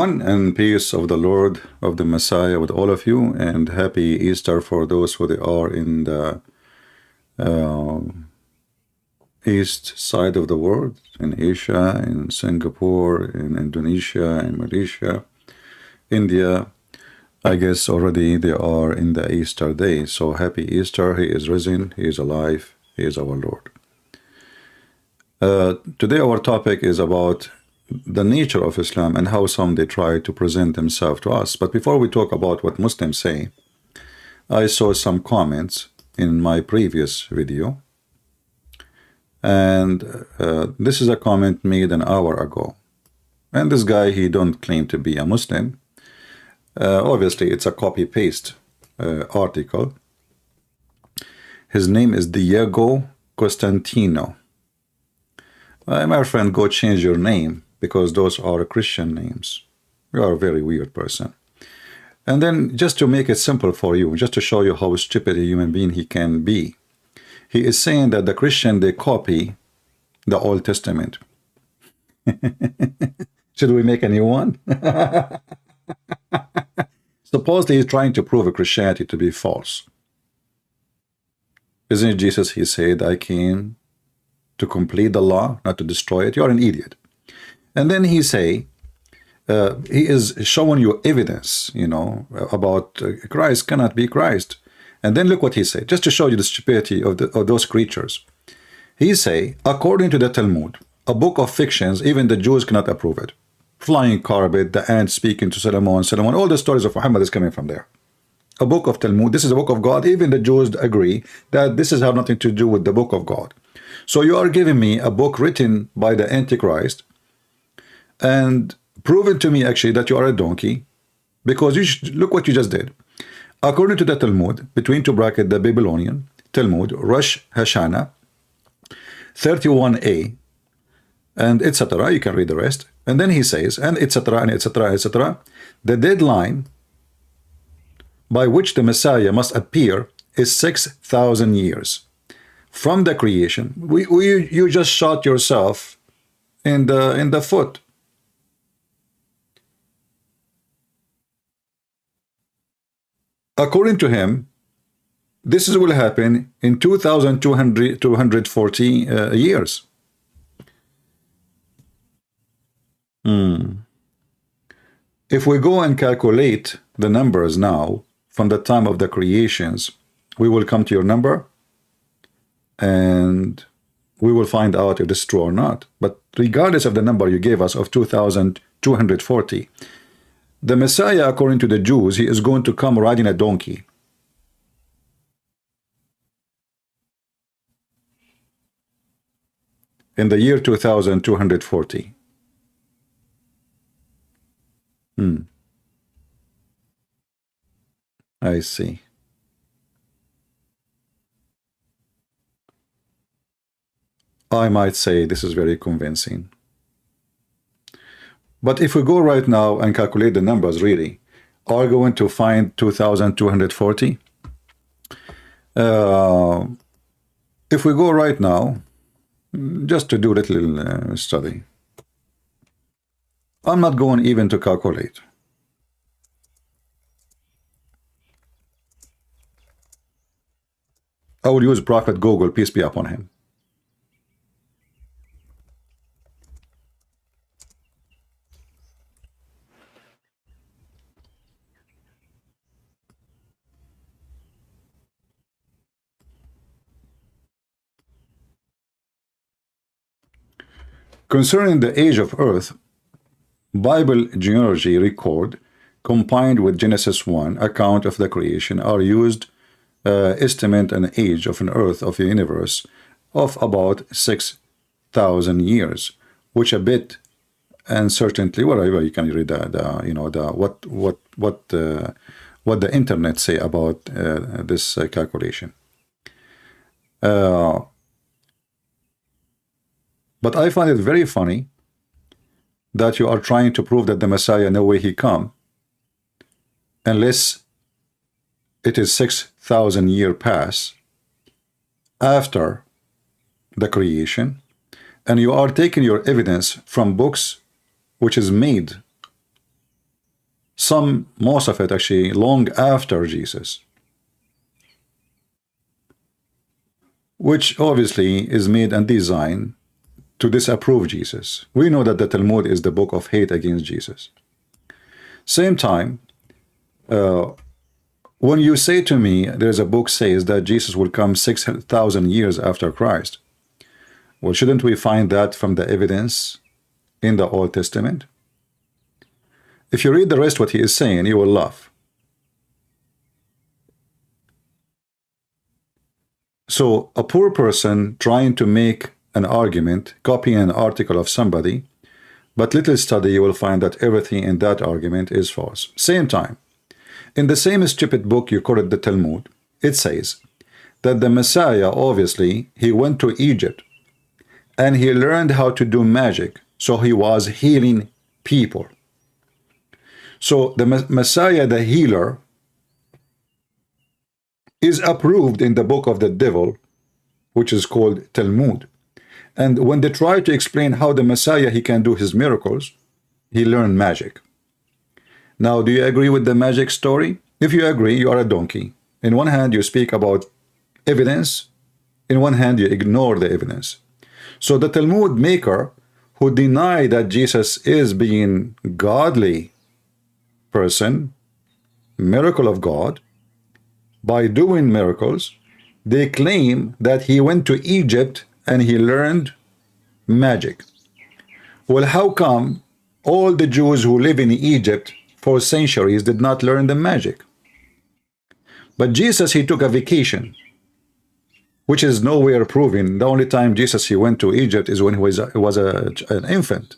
everyone, and peace of the Lord, of the Messiah with all of you, and happy Easter for those who they are in the uh, east side of the world, in Asia, in Singapore, in Indonesia, in Malaysia, India. I guess already they are in the Easter day. So happy Easter. He is risen, he is alive, he is our Lord. Today our topic is about the nature of Islam and how some they try to present themselves to us. But before we talk about what Muslims say, I saw some comments in my previous video, and this is a comment made an hour ago. And this guy, he don't claim to be a Muslim. Obviously, it's a copy-paste article. His name is Diego Costantino. My friend, go change your name, because those are Christian names. You are a very weird person. And then, just to make it simple for you, just to show you how stupid a human being he can be, he is saying that the Christian, they copy the Old Testament. Should we make a new one? Supposedly he's trying to prove Christianity to be false. Isn't it Jesus, he said, I came to complete the law, not to destroy it? You're an idiot. And then he say, he is showing you evidence, you know, about Christ cannot be Christ. And then look what he said, just to show you the stupidity of those creatures. He say, according to the Talmud, a book of fictions, even the Jews cannot approve it. Flying carpet, the ant speaking to Solomon, all the stories of Muhammad is coming from there. A book of Talmud, this is a book of God. Even the Jews agree that this has have nothing to do with the book of God. So you are giving me a book written by the Antichrist and proving to me actually that you are a donkey, because look what you just did. According to the Talmud, between two brackets, the Babylonian Talmud, Rosh Hashanah 31a, and etc. You can read the rest. And then he says, and etc. and etc. etc. The deadline by which the Messiah must appear is 6,000 years from the creation. You just shot yourself in the foot. According to him, this will happen in 2,240 years. If we go and calculate the numbers now from the time of the creations, we will come to your number and we will find out if this is true or not. But regardless of the number you gave us of 2,240, the Messiah, according to the Jews, he is going to come riding a donkey. In the year 2,240. I see. I might say this is very convincing. But if we go right now and calculate the numbers, really, are we going to find 2,240? If we go right now, just to do a little study, I'm not going even to calculate. I will use Prophet Google, peace be upon him. Concerning the age of earth, Bible genealogy record combined with Genesis 1 account of the creation are used estimate an age of an earth of the universe of about 6,000 years, which a bit and certainly whatever you can read what the internet say about this calculation. But I find it very funny that you are trying to prove that the Messiah, no way he come, unless it is 6,000 year pass after the creation, and you are taking your evidence from books which is made most of it actually long after Jesus, which obviously is made and designed to disapprove Jesus. We know that the Talmud is the book of hate against Jesus. Same time, when you say to me, there's a book says that Jesus will come 6,000 years after Christ, well, shouldn't we find that from the evidence in the Old Testament? If you read the rest what he is saying, you will laugh. So a poor person trying to make an argument, copying an article of somebody, but little study, you will find that everything in that argument is false. Same time, in the same stupid book you call it the Talmud, it says that the Messiah, obviously, he went to Egypt and he learned how to do magic, so he was healing people. So the Messiah, the healer, is approved in the book of the devil, which is called Talmud. And when they try to explain how the Messiah, he can do his miracles, he learned magic. Now, do you agree with the magic story? If you agree, you are a donkey. In one hand, you speak about evidence. In one hand, you ignore the evidence. So the Talmud maker who deny that Jesus is being godly person, miracle of God, by doing miracles, they claim that he went to Egypt and he learned magic. Well, how come all the Jews who live in Egypt for centuries did not learn the magic? But Jesus, he took a vacation, which is nowhere proven. The only time Jesus he went to Egypt is when he was an infant.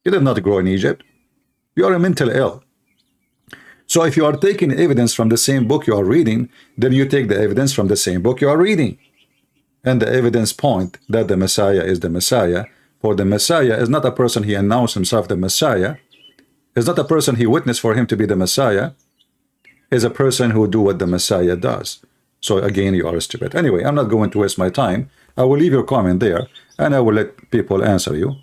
He did not grow in Egypt. You are a mental ill. So if you are taking evidence from the same book you are reading, then you take the evidence from the same book you are reading. And the evidence point that the Messiah is the Messiah. For the Messiah is not a person he announced himself the Messiah. Is not a person he witnessed for him to be the Messiah. Is a person who do what the Messiah does. So again, you are stupid. Anyway, I'm not going to waste my time. I will leave your comment there, and I will let people answer you.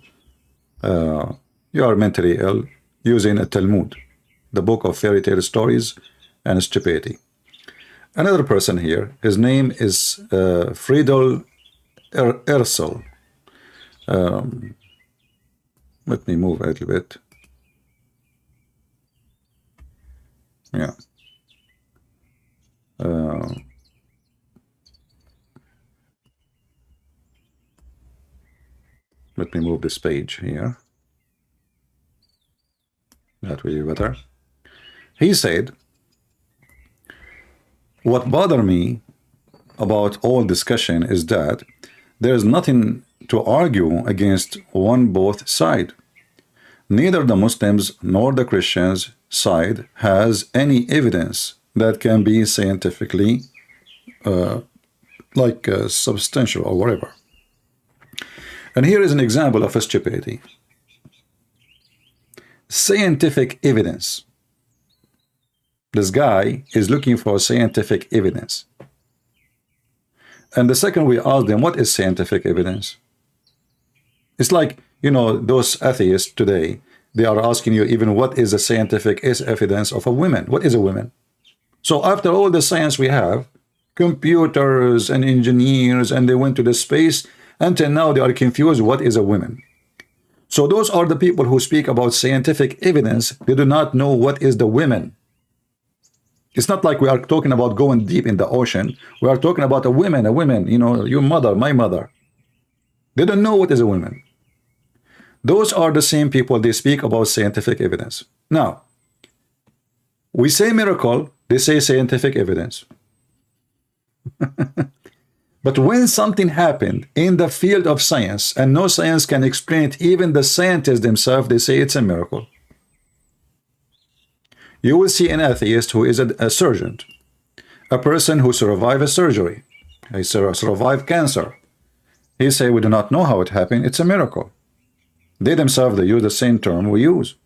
You are mentally ill using a Talmud, the book of fairy tale stories and stupidity. Another person here, his name is Friedel Ersel. Let me move a little bit. Yeah. Let me move this page here. That will be better. He said, what bothered me about all discussion is that there is nothing to argue against both side. Neither the Muslims nor the Christians side has any evidence that can be scientifically substantial or whatever. And here is an example of a stupidity. Scientific evidence. This guy is looking for scientific evidence. And the second we ask them, what is scientific evidence? It's like, you know, those atheists today, they are asking you even what is the scientific evidence of a woman? What is a woman? So after all the science we have, computers and engineers, and they went to the space, until now they are confused what is a woman. So those are the people who speak about scientific evidence. They do not know what is the women. It's not like we are talking about going deep in the ocean. We are talking about a woman, you know, your mother, my mother. They don't know what is a woman. Those are the same people, they speak about scientific evidence. Now, we say miracle, they say scientific evidence. But when something happened in the field of science and no science can explain it, even the scientists themselves, they say it's a miracle. You will see an atheist who is a surgeon, a person who survived a surgery, he survived cancer. He say we do not know how it happened, it's a miracle. They themselves, they use the same term we use.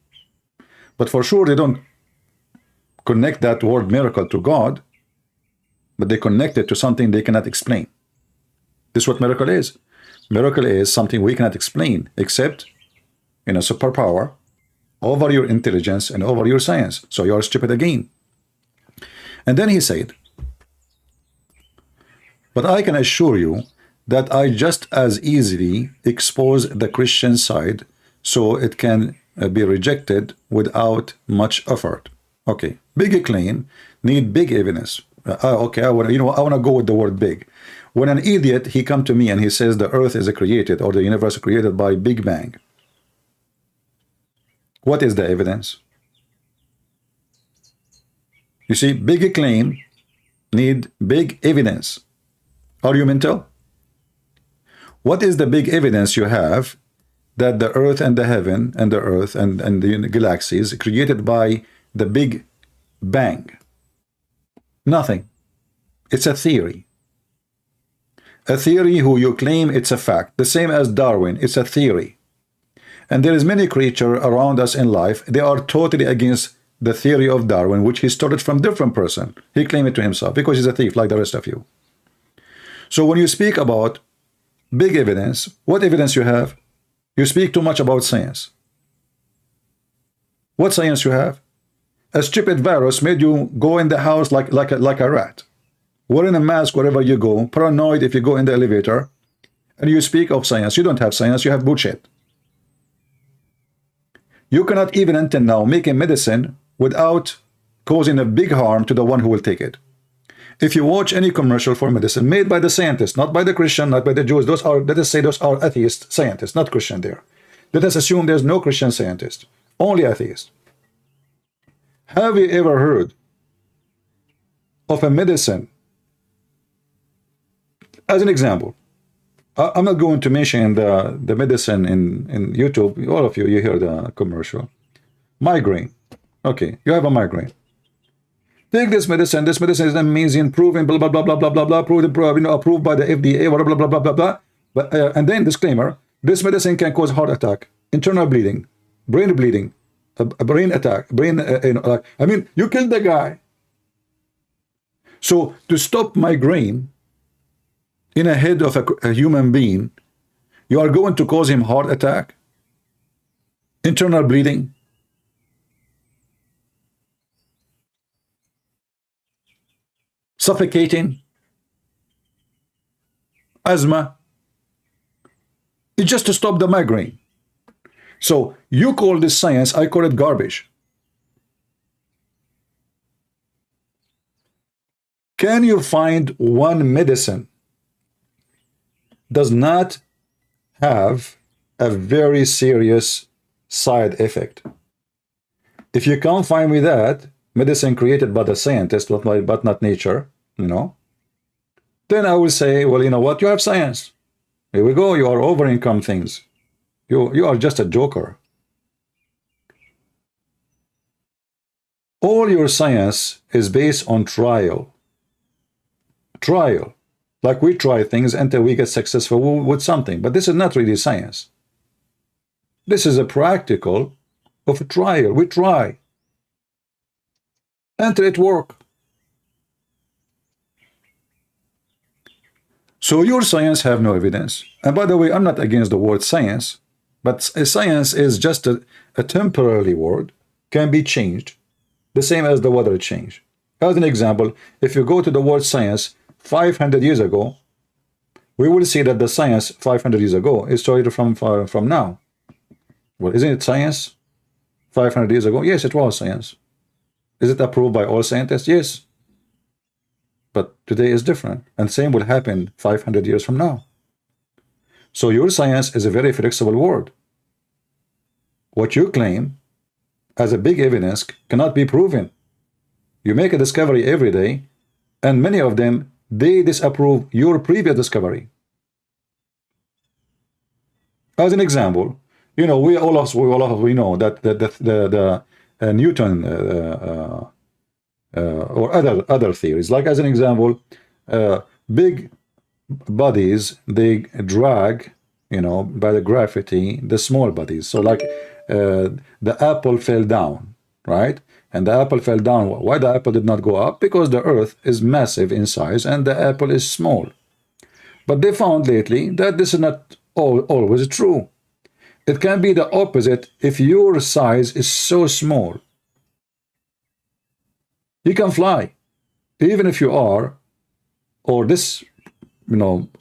But for sure they don't connect that word miracle to God, but they connect it to something they cannot explain. This is what miracle is. Miracle is something we cannot explain except in a superpower over your intelligence and over your science. So you are stupid again. And then he said, but I can assure you that I just as easily expose the Christian side so it can be rejected without much effort. Okay, big claim need big evidence. Okay, I want to go with the word big. When an idiot, he come to me and he says the earth is created or the universe is created by Big Bang. What is the evidence? You see, big claim need big evidence. Are you mental? What is the big evidence you have that the earth and the heaven and the earth and the galaxies created by the Big Bang? Nothing. It's a theory. A theory who you claim it's a fact. The same as Darwin. It's a theory. And there is many creatures around us in life. They are totally against the theory of Darwin, which he stole it from different person. He claimed it to himself because he's a thief like the rest of you. So when you speak about big evidence, what evidence you have? You speak too much about science. What science you have? A stupid virus made you go in the house like a rat, wearing a mask wherever you go, paranoid if you go in the elevator, and you speak of science. You don't have science, you have bullshit. You cannot even until now make a medicine without causing a big harm to the one who will take it. If you watch any commercial for medicine made by the scientists, not by the Christian, not by the Jews, those are, let us say those are atheist scientists, not Christian there. Let us assume there's no Christian scientist, only atheist. Have you ever heard of a medicine? As an example, I'm not going to mention the medicine in YouTube. All of you hear the commercial. Migraine. Okay, you have a migraine. Take this medicine. This medicine is amazing, proven, blah, blah, blah, blah, blah, blah, blah, approved by the FDA, blah, blah, blah, blah, blah, blah. But, and then disclaimer, this medicine can cause heart attack, internal bleeding, brain bleeding, a brain attack, I mean, you killed the guy. So to stop migraine in a head of a human being, you are going to cause him heart attack, internal bleeding, suffocating, asthma. It's just to stop the migraine. So you call this science, I call it garbage. Can you find one medicine does not have a very serious side effect? If you can't find me that medicine created by the scientist but not nature, then I will say, well, you know what, you have science. Here we go, you are over-income things. You are just a joker. All your science is based on trial. Trial. Like we try things until we get successful with something. But this is not really science. This is a practical of a trial. We try until it works. So your science have no evidence. And by the way, I'm not against the word science, but science is just a temporary word, can be changed, the same as the weather change. As an example, if you go to the word science 500 years ago, we will see that the science 500 years ago is started from now. Well, isn't it science 500 years ago? Yes, it was science. Is it approved by all scientists? Yes. But today is different. And same will happen 500 years from now. So your science is a very flexible word. What you claim as a big evidence cannot be proven. You make a discovery every day, and many of them, they disapprove your previous discovery. As an example, we know that the Newton or other theories, like as an example, big bodies, they drag, by the gravity, the small bodies. So like the apple fell down, right? And the apple fell down. Why the apple did not go up? Because the earth is massive in size and the apple is small. But they found lately that this is not always true. It can be the opposite if your size is so small. You can fly, even if you are, or this,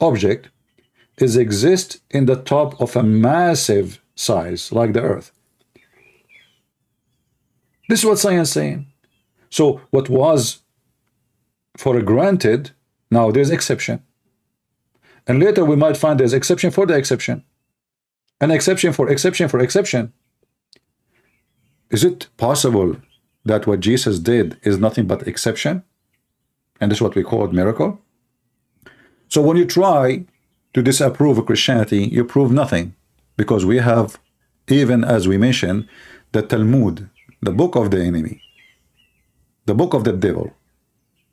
object is exist in the top of a massive size like the Earth. This is what science is saying. So what was for granted, now there's exception. And later we might find there's exception for the exception. An exception for exception for exception. Is it possible that what Jesus did is nothing but exception? And this is what we call miracle? So when you try to disapprove of Christianity, you prove nothing. Because we have, even as we mentioned, the Talmud, the book of the enemy, the book of the devil,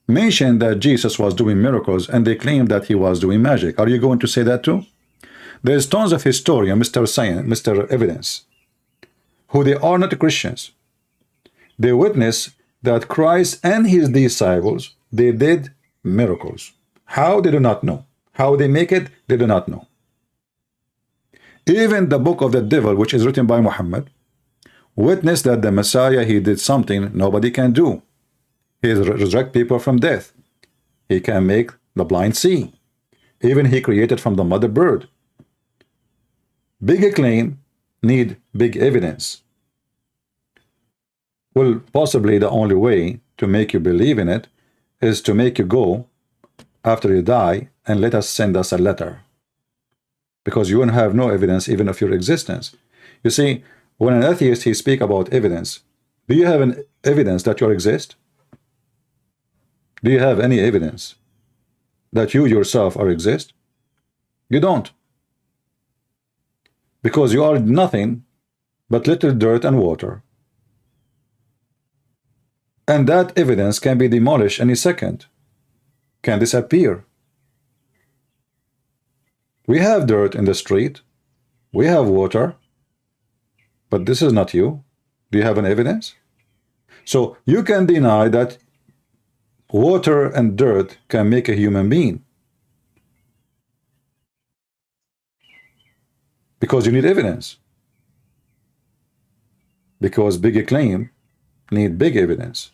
mentioned that Jesus was doing miracles, and they claim that he was doing magic. Are you going to say that too? There's tons of historians, Mr. Science, Mr. Evidence, who they are not Christians. They witness that Christ and his disciples, they did miracles. How? They do not know. How they make it? They do not know. Even the book of the devil, which is written by Muhammad, witnessed that the Messiah, he did something nobody can do. He resurrect people from death. He can make the blind see. Even he created from the mother bird. Big claim need big evidence. Well, possibly the only way to make you believe in it is to make you go after you die and let us send us a letter. Because you won't have no evidence even of your existence. You see, when an atheist, he speak about evidence, do you have an evidence that you exist? Do you have any evidence that you yourself are exist? You don't. Because you are nothing but little dirt and water. And that evidence can be demolished any second, can disappear. We have dirt in the street, we have water, but this is not you. Do you have an evidence? So you can deny that water and dirt can make a human being, because you need evidence. Because big claim need big evidence.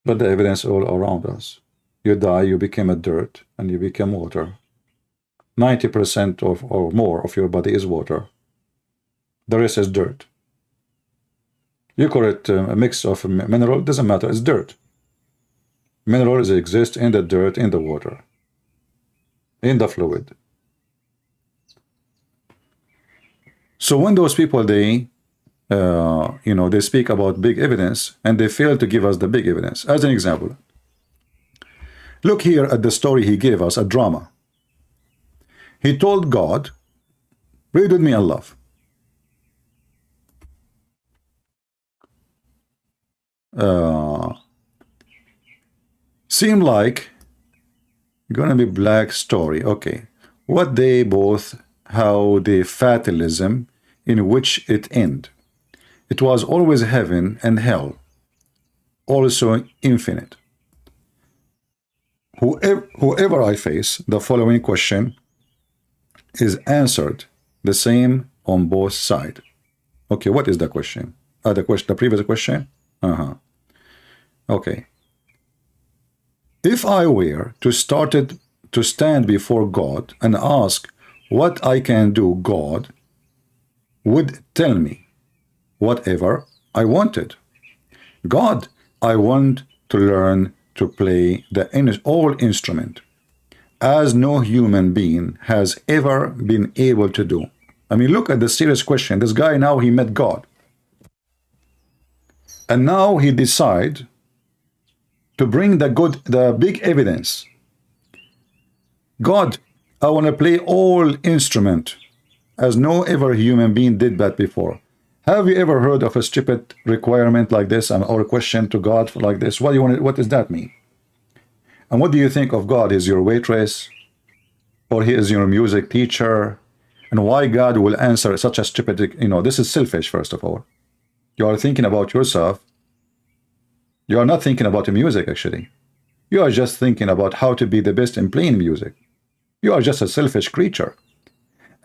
But the evidence all around us. You die, you become a dirt, and you become water. 90% of or more of your body is water. The rest is dirt. You call it a mix of mineral, doesn't matter, it's dirt. Minerals exist in the dirt, in the water, in the fluid. So when those people, they they speak about big evidence and they fail to give us the big evidence. As an example, look here at the story he gave us, a drama. He told God, read with me in love. Seem like gonna be black story. Okay, what they both, how the fatalism in which it end. It was always heaven and hell, also infinite. Whoever I face, the following question is answered the same on both sides. Okay, what is the question? The previous question? Okay. If I were to stand before God and ask what I can do, God would tell me whatever I wanted. God, I want to learn to play all instrument, as no human being has ever been able to do. I mean, look at the serious question. This guy now, he met God. And now he decide to bring the big evidence. God, I want to play all instrument, as no ever human being did that before. Have you ever heard of a stupid requirement like this, or a question to God like this? What does that mean? And what do you think of God? Is your waitress, or he is your music teacher? And why God will answer such a stupid, this is selfish, first of all. You are thinking about yourself. You are not thinking about the music, actually. You are just thinking about how to be the best in playing music. You are just a selfish creature.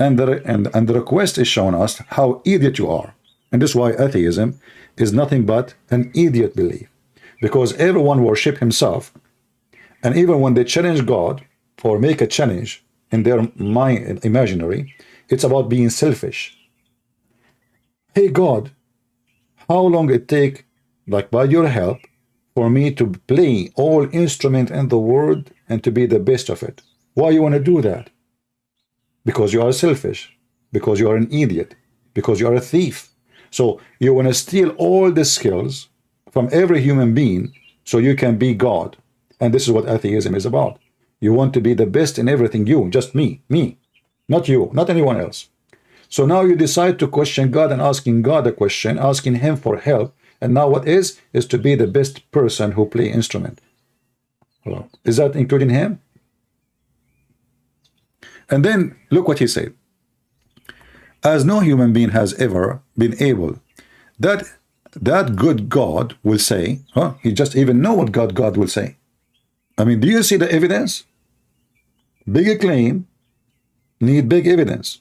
And the request is showing us how idiot you are. And this is why atheism is nothing but an idiot belief. Because everyone worship himself. And even when they challenge God or make a challenge in their mind, imaginary, it's about being selfish. Hey God, how long it take, like by your help, for me to play all instrument in the world and to be the best of it? Why you want to do that? Because you are selfish, because you are an idiot, because you are a thief. So you want to steal all the skills from every human being so you can be God. And this is what atheism is about. You want to be the best in everything. You, just me, not you, not anyone else. So now you decide to question God and asking God a question, asking him for help. And now what is to be the best person who play instrument. Well, is that including him? And then look what he said. As no human being has ever been able, that good God will say, huh? He just even know what God will say. I mean, do you see the evidence? Big claim, need big evidence.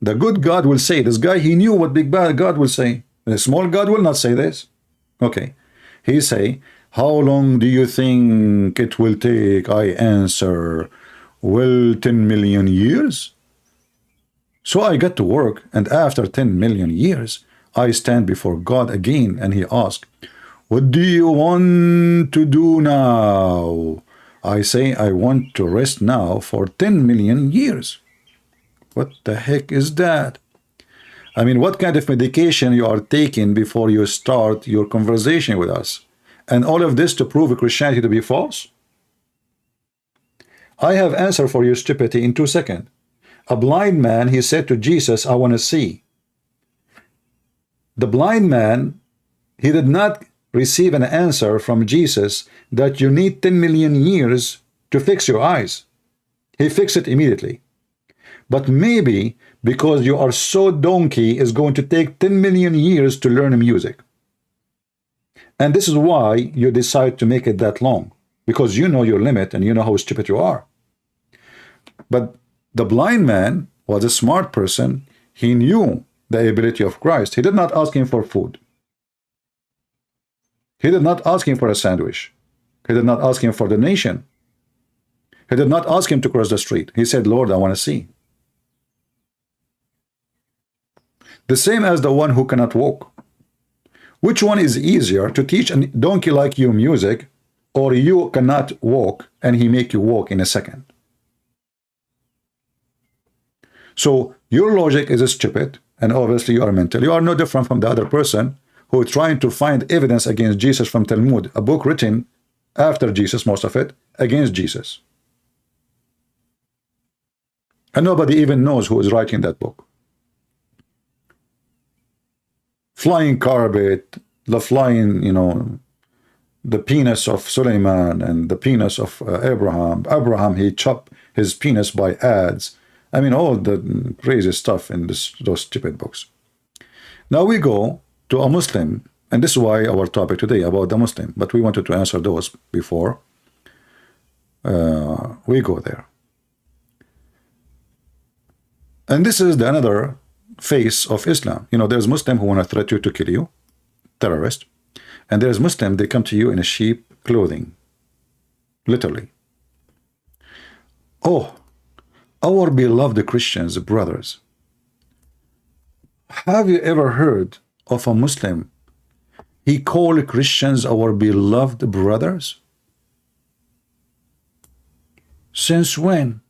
The good God will say, this guy, he knew what big bad God will say. And the small God will not say this. Okay. He say, how long do you think it will take? I answer, well, 10 million years. So I got to work, and after 10 million years, I stand before God again, and he asks, what do you want to do now? I say, I want to rest now for 10 million years. What the heck is that? I mean, what kind of medication you are taking before you start your conversation with us? And all of this to prove Christianity to be false? I have answer for your stupidity in 2 seconds. A blind man, he said to Jesus, I want to see. The blind man, he did not receive an answer from Jesus that you need 10 million years to fix your eyes. He fixed it immediately. But maybe because you are so donkey, it's going to take 10 million years to learn music. And this is why you decide to make it that long, because you know your limit and you know how stupid you are. But the blind man was a smart person. He knew the ability of Christ. He did not ask him for food. He did not ask him for a sandwich. He did not ask him for the nation. He did not ask him to cross the street. He said, Lord, I want to see. The same as the one who cannot walk. Which one is easier, to teach a donkey like you music, or you cannot walk and he make you walk in a second? So your logic is stupid, and obviously you are mental. You are no different from the other person who is trying to find evidence against Jesus from Talmud, a book written after Jesus, most of it, against Jesus. And nobody even knows who is writing that book. Flying carpet, the flying, the penis of Suleiman and the penis of Abraham. Abraham, he chopped his penis by ads. I mean, all the crazy stuff in those stupid books. Now we go to a Muslim, and this is why our topic today about the Muslim, but we wanted to answer those before we go there. And this is another face of Islam. There's Muslim who want to threaten you to kill you, terrorist, and there's Muslim, they come to you in a sheep clothing, literally. Oh, our beloved Christians, brothers, have you ever heard of a Muslim? He called Christians our beloved brothers? Since when?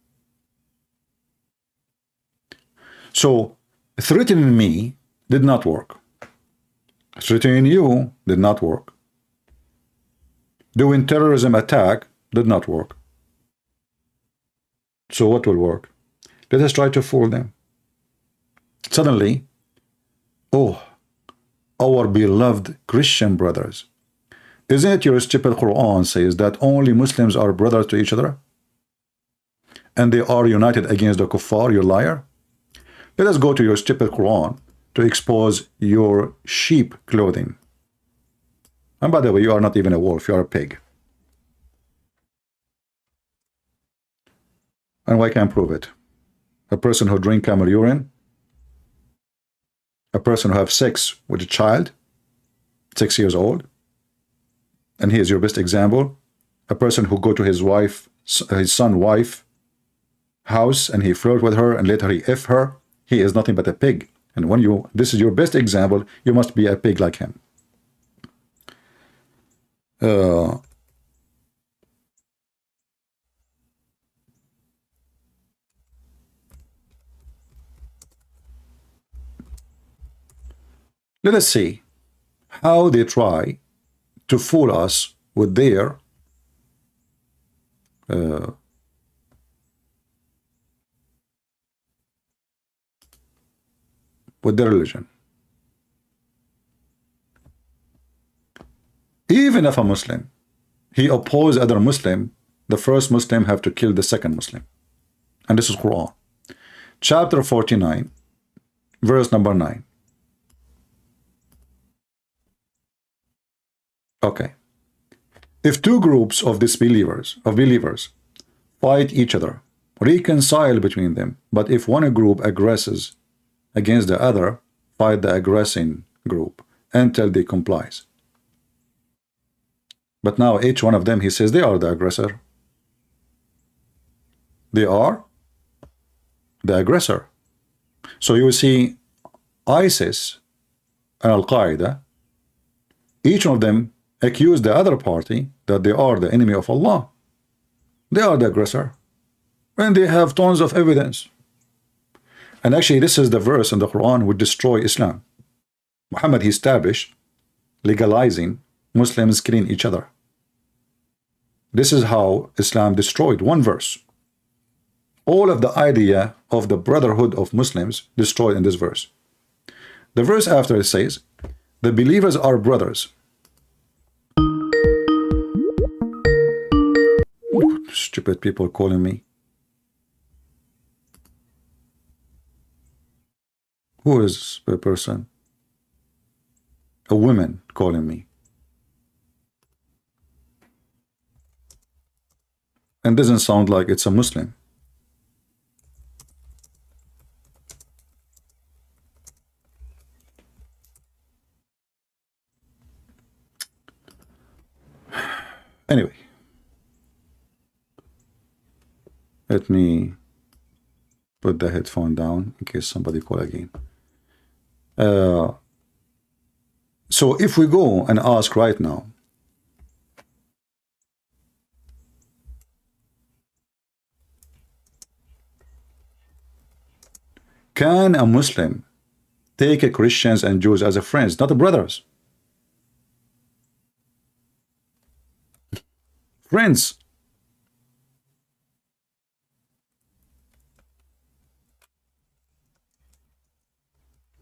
So, threatening me did not work. Threatening you did not work. Doing terrorism attack did not work. So what will work? Let us try to fool them. Suddenly, oh, our beloved Christian brothers. Isn't it your stupid Quran says that only Muslims are brothers to each other? And they are united against the kuffar, you liar? Let us go to your stupid Quran to expose your sheep clothing. And by the way, you are not even a wolf, you are a pig. And I can prove it. A person who drink camel urine? A person who have sex with a child, 6 years old? And he is your best example. A person who go to his son wife house and he flirt with her and later he F her, he is nothing but a pig. And when this is your best example, you must be a pig like him. Let us see how they try to fool us with their religion. Even if a Muslim, he opposes other Muslim, the first Muslim have to kill the second Muslim. And this is Quran. Chapter 49, verse number 9. Okay. If two groups of disbelievers, fight each other, reconcile between them, but if one group aggresses against the other, fight the aggressing group until they complies. But now each one of them, he says they are the aggressor. They are the aggressor. So you see ISIS and Al-Qaeda, each one of them accuse the other party that they are the enemy of Allah. They are the aggressor. And they have tons of evidence. And actually, this is the verse in the Quran would destroy Islam. Muhammad, he established legalizing Muslims killing each other. This is how Islam destroyed one verse. All of the idea of the brotherhood of Muslims destroyed in this verse. The verse after it says, the believers are brothers. Stupid people calling me. Who is the person? A woman calling me. And doesn't sound like it's a Muslim. Anyway. Let me put the headphone down in case somebody call again. So if we go and ask right now, can a Muslim take a Christians and Jews as a friends, not a brothers? Friends.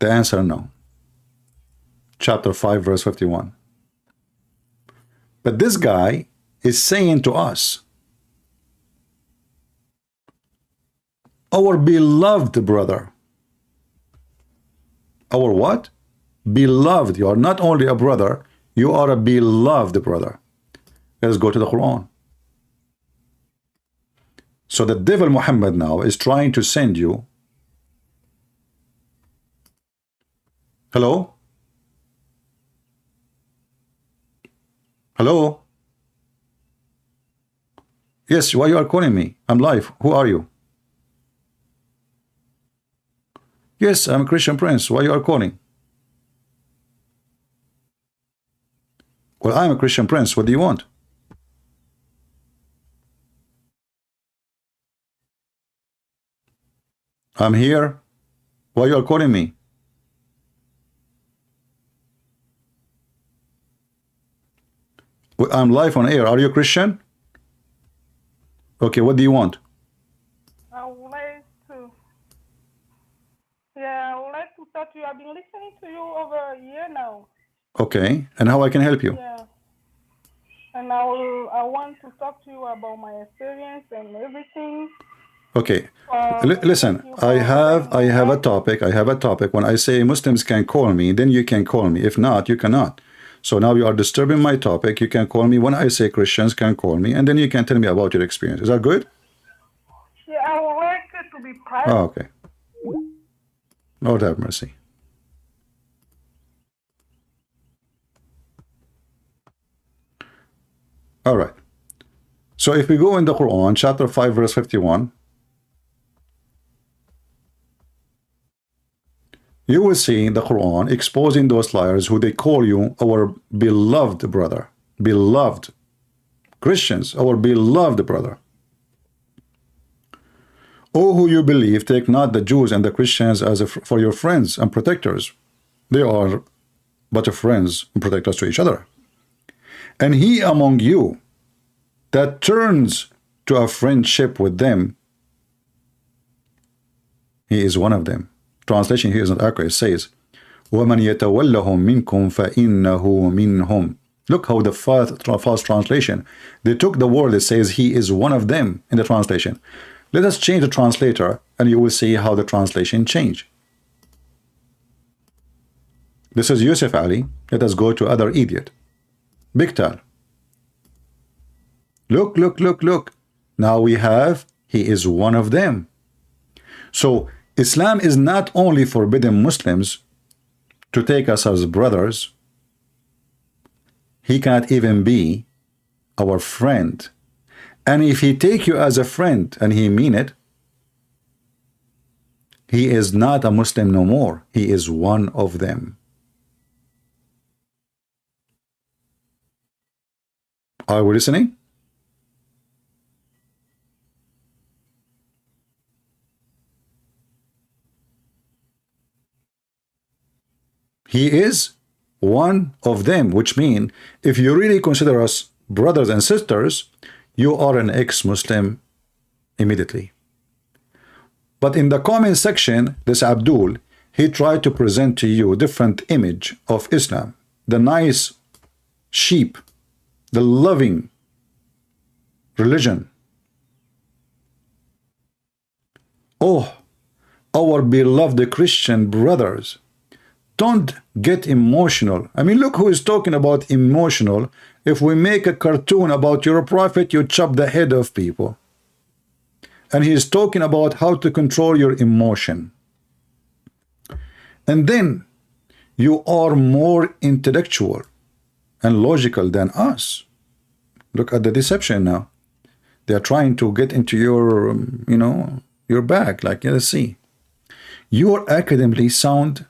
The answer, no. Chapter 5, verse 51. But this guy is saying to us, our beloved brother. Our what? Beloved. You are not only a brother, you are a beloved brother. Let's go to the Quran. So the devil Muhammad now is trying to send you. Hello? Hello? Yes, why you are calling me? I'm live. Who are you? Yes, I'm a Christian Prince. Why you are calling? Well, I'm a Christian Prince. What do you want? I'm here. Why you are calling me? Well, I'm live on air. Are you a Christian? Okay, what do you want? I would like to. Yeah, I would like to talk to you. I've been listening to you over a year now. Okay, and how I can help you? Yeah. And I want to talk to you about my experience and everything. Okay. Listen, I have a topic. I have a topic. When I say Muslims can call me, then you can call me. If not, you cannot. So now you are disturbing my topic. You can call me when I say Christians can call me, and then you can tell me about your experience. Is that good? Yeah, I would like to be private. Oh, okay. Lord have mercy. All right. So if we go in the Quran, chapter 5, verse 51, you will see the Quran exposing those liars who they call you our beloved brother. Beloved. Christians, our beloved brother. O who you believe, take not the Jews and the Christians as for your friends and protectors. They are but friends and protectors to each other. And he among you that turns to a friendship with them, he is one of them. Translation here is not accurate. It says, وَمَنْ يَتَوَلَّهُمْ مِنْكُمْ فَإِنَّهُ مِنْهُمْ. Look how the false translation, they took the word that says he is one of them in the translation. Let us change the translator and you will see how the translation change. This is Yusuf Ali. Let us go to other idiot. Biktal. Look, look, look, look. Now we have, he is one of them. So Islam is not only forbidding Muslims to take us as brothers. He cannot even be our friend. And if he take you as a friend and he mean it, he is not a Muslim no more. He is one of them. Are we listening? He is one of them, which means if you really consider us brothers and sisters, you are an ex-Muslim immediately. But in the comment section, this Abdul, he tried to present to you a different image of Islam. The nice sheep, the loving religion. Oh, our beloved Christian brothers, don't get emotional. I mean, look who is talking about emotional. If we make a cartoon about your prophet, you chop the head of people. And he is talking about how to control your emotion. And then you are more intellectual and logical than us. Look at the deception now. They are trying to get into your, your bag. Like, let's see. You are academically sound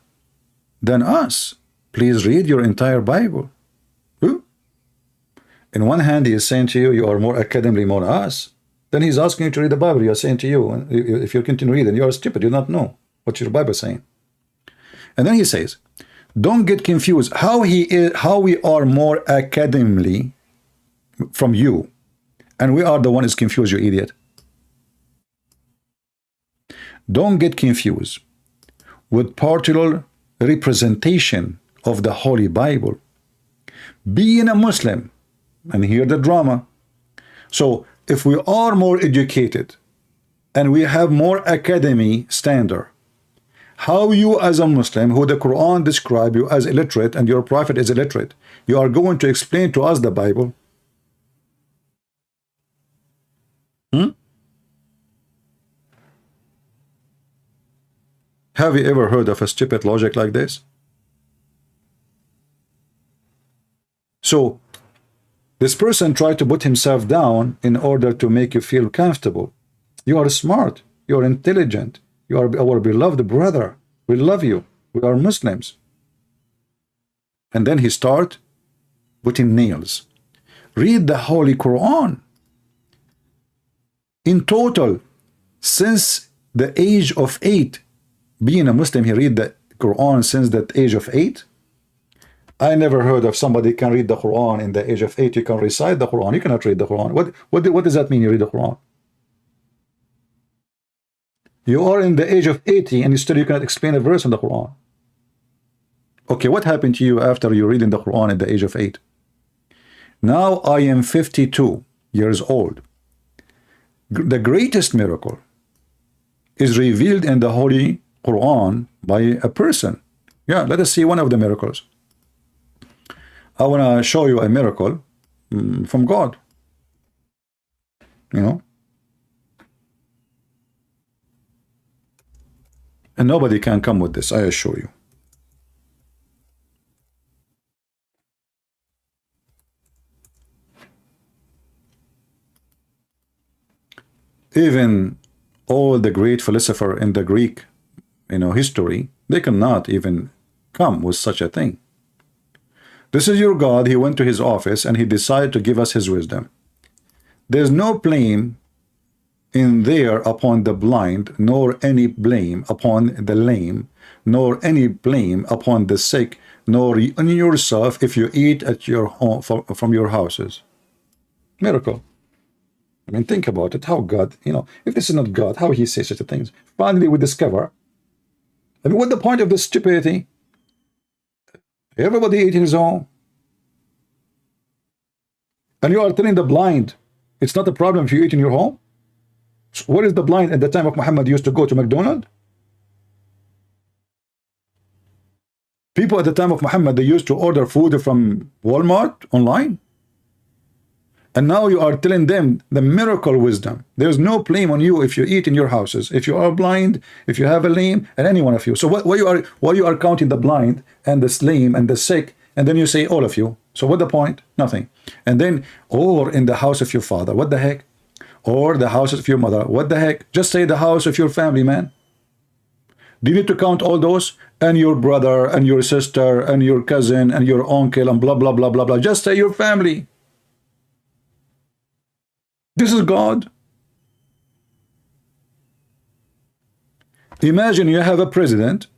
than us. Please read your entire Bible. In one hand, he is saying to you, you are more academically more than us. Then he's asking you to read the Bible. You are saying to you, if you continue reading, you are stupid. You do not know what your Bible is saying. And then he says, don't get confused. How we are more academically from you, and we are the one is confused, you idiot. Don't get confused with partial representation of the Holy Bible. Being a Muslim, and hear the drama. So if we are more educated and we have more academy standard, how you as a Muslim, who the Quran describe you as illiterate and your prophet is illiterate, you are going to explain to us the Bible? Have you ever heard of a stupid logic like this? So this person tried to put himself down in order to make you feel comfortable. You are smart. You are intelligent. You are our beloved brother. We love you. We are Muslims. And then he start putting nails. Read the Holy Quran. In total, since the age of 8, being a Muslim, he read the Quran since the age of 8. I never heard of somebody can read the Quran in the age of 8. You can recite the Quran. You cannot read the Quran. What does that mean, you read the Quran? You are in the age of 80 and still you cannot explain a verse in the Quran. Okay, what happened to you after you reading the Quran at the age of 8? Now I am 52 years old. The greatest miracle is revealed in the Holy Quran by a person. Yeah, let us see one of the miracles. I want to show you a miracle from God. And nobody can come with this, I assure you. Even all the great philosopher in the Greek, history, they cannot even come with such a thing. This is your God. He went to his office and he decided to give us his wisdom. There's no blame in there upon the blind, nor any blame upon the lame, nor any blame upon the sick, nor in yourself if you eat at your home from your houses. Miracle. I mean, think about it. How God, if this is not God, how he says such a things? Finally, we discover. I mean, what's the point of this stupidity? Everybody eat his own. And you are telling the blind, it's not a problem if you eat in your home? So what is the blind at the time of Muhammad used to go to McDonald's? People at the time of Muhammad, they used to order food from Walmart online. And now you are telling them the miracle wisdom. There's no blame on you if you eat in your houses, if you are blind, if you have a lame, and any one of you. So why you are counting the blind and the lame and the sick, and then you say all of you. So what the point? Nothing. And then, or in the house of your father, what the heck? Or the house of your mother, what the heck? Just say the house of your family, man. Do you need to count all those? And your brother, and your sister, and your cousin, and your uncle, and blah, blah, blah, blah, blah. Just say your family. This is God. Imagine you have a president.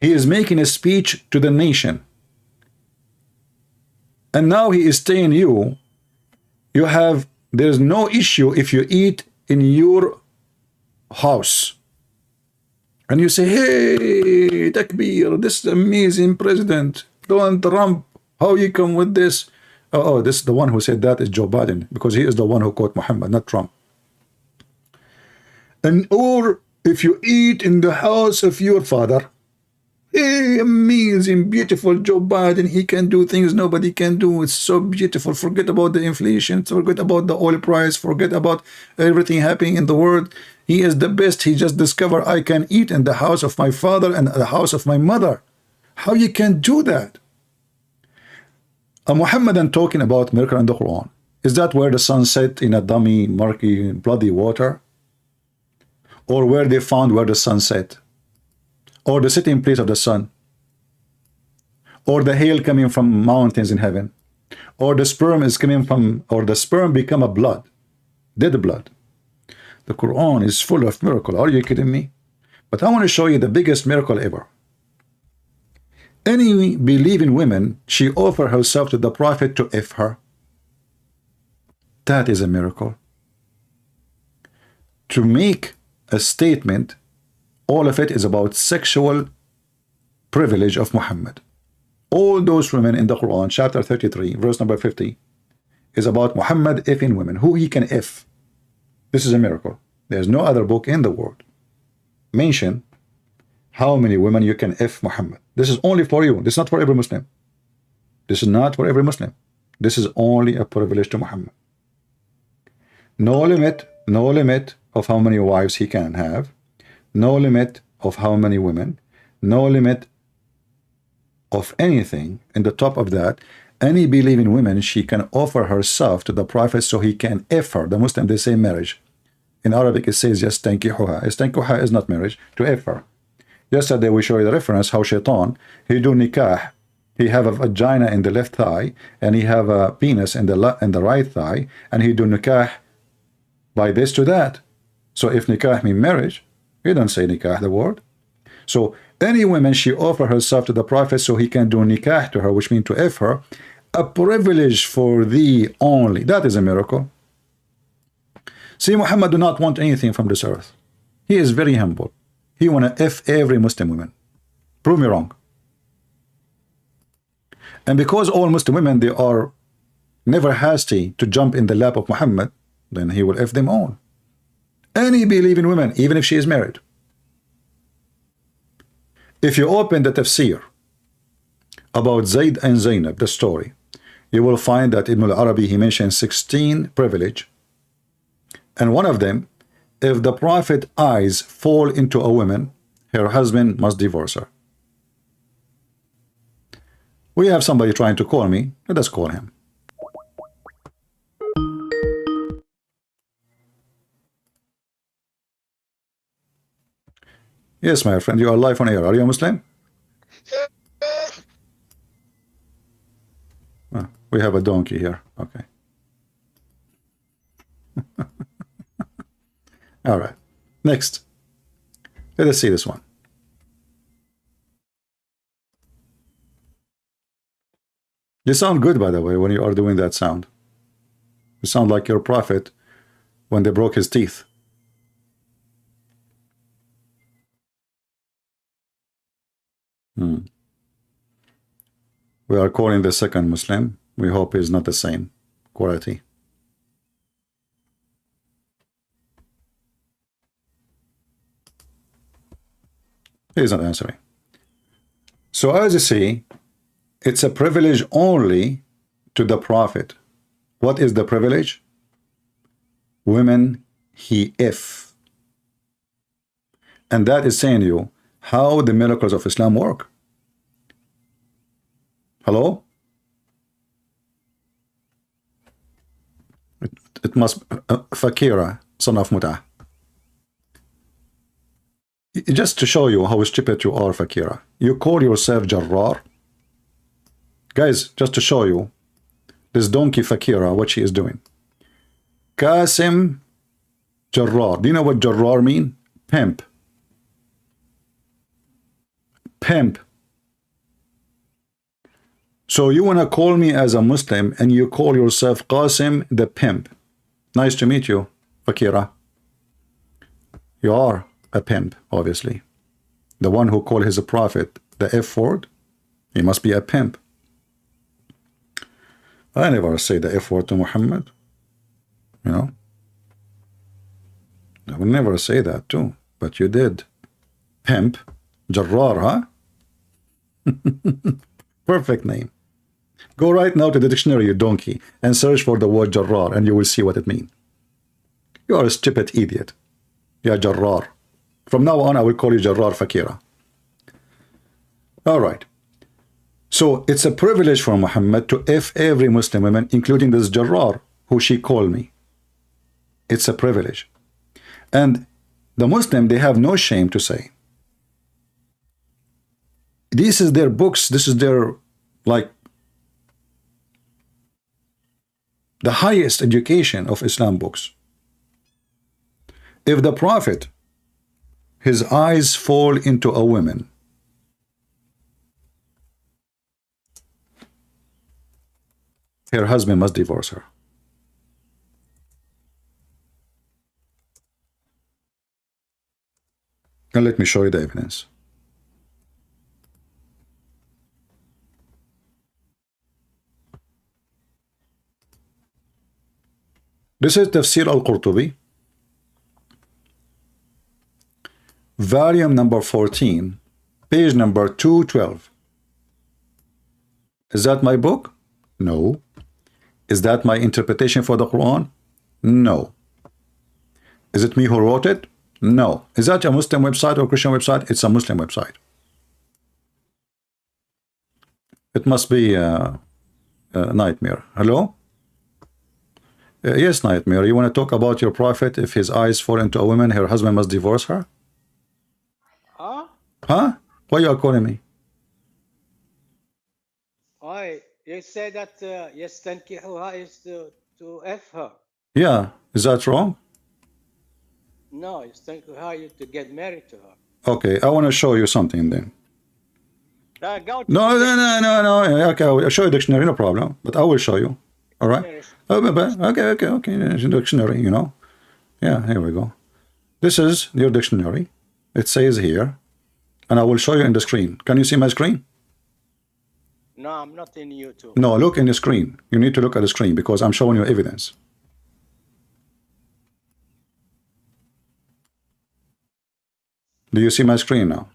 He is making a speech to the nation. And now he is telling you, there's no issue if you eat in your house. And you say, hey, Takbir, this is amazing president. Donald Trump, how you come with this? Oh, this is the one who said that is Joe Biden, because he is the one who quote Muhammad, not Trump. And or if you eat in the house of your father, hey, amazing, beautiful Joe Biden, he can do things nobody can do. It's so beautiful. Forget about the inflation, forget about the oil price, forget about everything happening in the world. He is the best. He just discovered I can eat in the house of my father and the house of my mother. How you can do that? A Muhammadan talking about miracle in the Quran. Is that where the sun set in a dummy, murky, bloody water? Or where they found where the sun set? Or the sitting place of the sun? Or the hail coming from mountains in heaven? Or the sperm is coming from, or the sperm become a blood, dead blood. The Quran is full of miracle. Are you kidding me? But I want to show you the biggest miracle ever. Any believing woman, she offer herself to the Prophet to F her. That is a miracle. To make a statement, all of it is about sexual privilege of Muhammad. All those women in the Quran, chapter 33, verse number 50, is about Muhammad effing women, who he can F. This is a miracle. There's no other book in the world mention how many women you can F Muhammad. This is only for you. This is not for every Muslim. This is not for every Muslim. This is only a privilege to Muhammad. No limit of how many wives he can have. No limit of how many women. No limit of anything. In the top of that, any believing woman, she can offer herself to the Prophet so he can F her. The Muslim, they say marriage. In Arabic, it says just tankihuha. Tankihuha is not marriage, to F her. Yesterday we showed you the reference how Shaitan, he do nikah. He have a vagina in the left thigh and he have a penis in the right thigh, and he do nikah by this to that. So if nikah mean marriage, he don't say nikah the word. So any woman, she offer herself to the Prophet so he can do nikah to her, which means to F her, a privilege for thee only. That is a miracle. See, Muhammad do not want anything from this earth. He is very humble. He want to F every Muslim woman. Prove me wrong. And because all Muslim women, they are never hasty to jump in the lap of Muhammad, then he will F them all. Any believing woman, even if she is married. If you open the tafsir about Zayd and Zainab, the story, you will find that Ibn al-Arabi, he mentions 16 privilege, and one of them if the Prophet eyes fall into a woman, her husband must divorce her. We have somebody trying to call me. Let us call him. Yes, my friend, you are live on air. Are you a Muslim? Oh, we have a donkey here. Okay. All right. Next. Let us see this one. You sound good, by the way, when you are doing that sound. You sound like your prophet when they broke his teeth. We are calling the second Muslim. We hope he's not the same quality. He's not answering. So as you see, it's a privilege only to the Prophet. What is the privilege? Women he if. And that is saying to you how the miracles of Islam work. Hello? It must Fakira, son of Mutah. Just to show you how stupid you are, Fakira. You call yourself Jarrar. Guys, just to show you this donkey Fakira, what she is doing. Qasim Jarrar. Do you know what Jarrar mean? Pimp. Pimp. So you want to call me as a Muslim and you call yourself Qasim the pimp. Nice to meet you, Fakira. You are a pimp, obviously. The one who called his prophet the F word, he must be a pimp. I never say the F word to Muhammad. You know? I would never say that too, but you did. Pimp. Jarrar, huh? Perfect name. Go right now to the dictionary, you donkey, and search for the word Jarrar, and you will see what it means. You are a stupid idiot. Yeah, Jarrar. From now on, I will call you Jarrar Fakira. All right. So it's a privilege for Muhammad to F every Muslim woman, including this Jarrar, who she called me. It's a privilege. And the Muslim, they have no shame to say. This is their books. This is their, like, the highest education of Islam books. If the Prophet, his eyes fall into a woman, her husband must divorce her. And let me show you the evidence. This is Tafsir al-Qurtubi, volume number 14, page number 212. Is that my book? No. Is that my interpretation for the Quran? No. Is it me who wrote it? No. Is that a Muslim website or Christian website? It's a Muslim website. It must be a Nightmare. Hello? Yes, Nightmare. You want to talk about your prophet? If his eyes fall into a woman, her husband must divorce her? Huh? Huh? Why you are calling me? Why? You say that يستنكحها is to F her. Yeah. Is that wrong? No, يستنكحها is to get married to her. Okay. I want to show you something then. Now go to No, the no, no, no, no. Okay, I'll show you dictionary, no problem. But I will show you. All right? dictionary. Okay. Dictionary, you know. Yeah, here we go. This is your dictionary. It says here, and I will show you in the screen. Can you see my screen? No, I'm not in YouTube. No, look in the screen. You need to look at the screen because I'm showing you evidence. Do you see my screen now?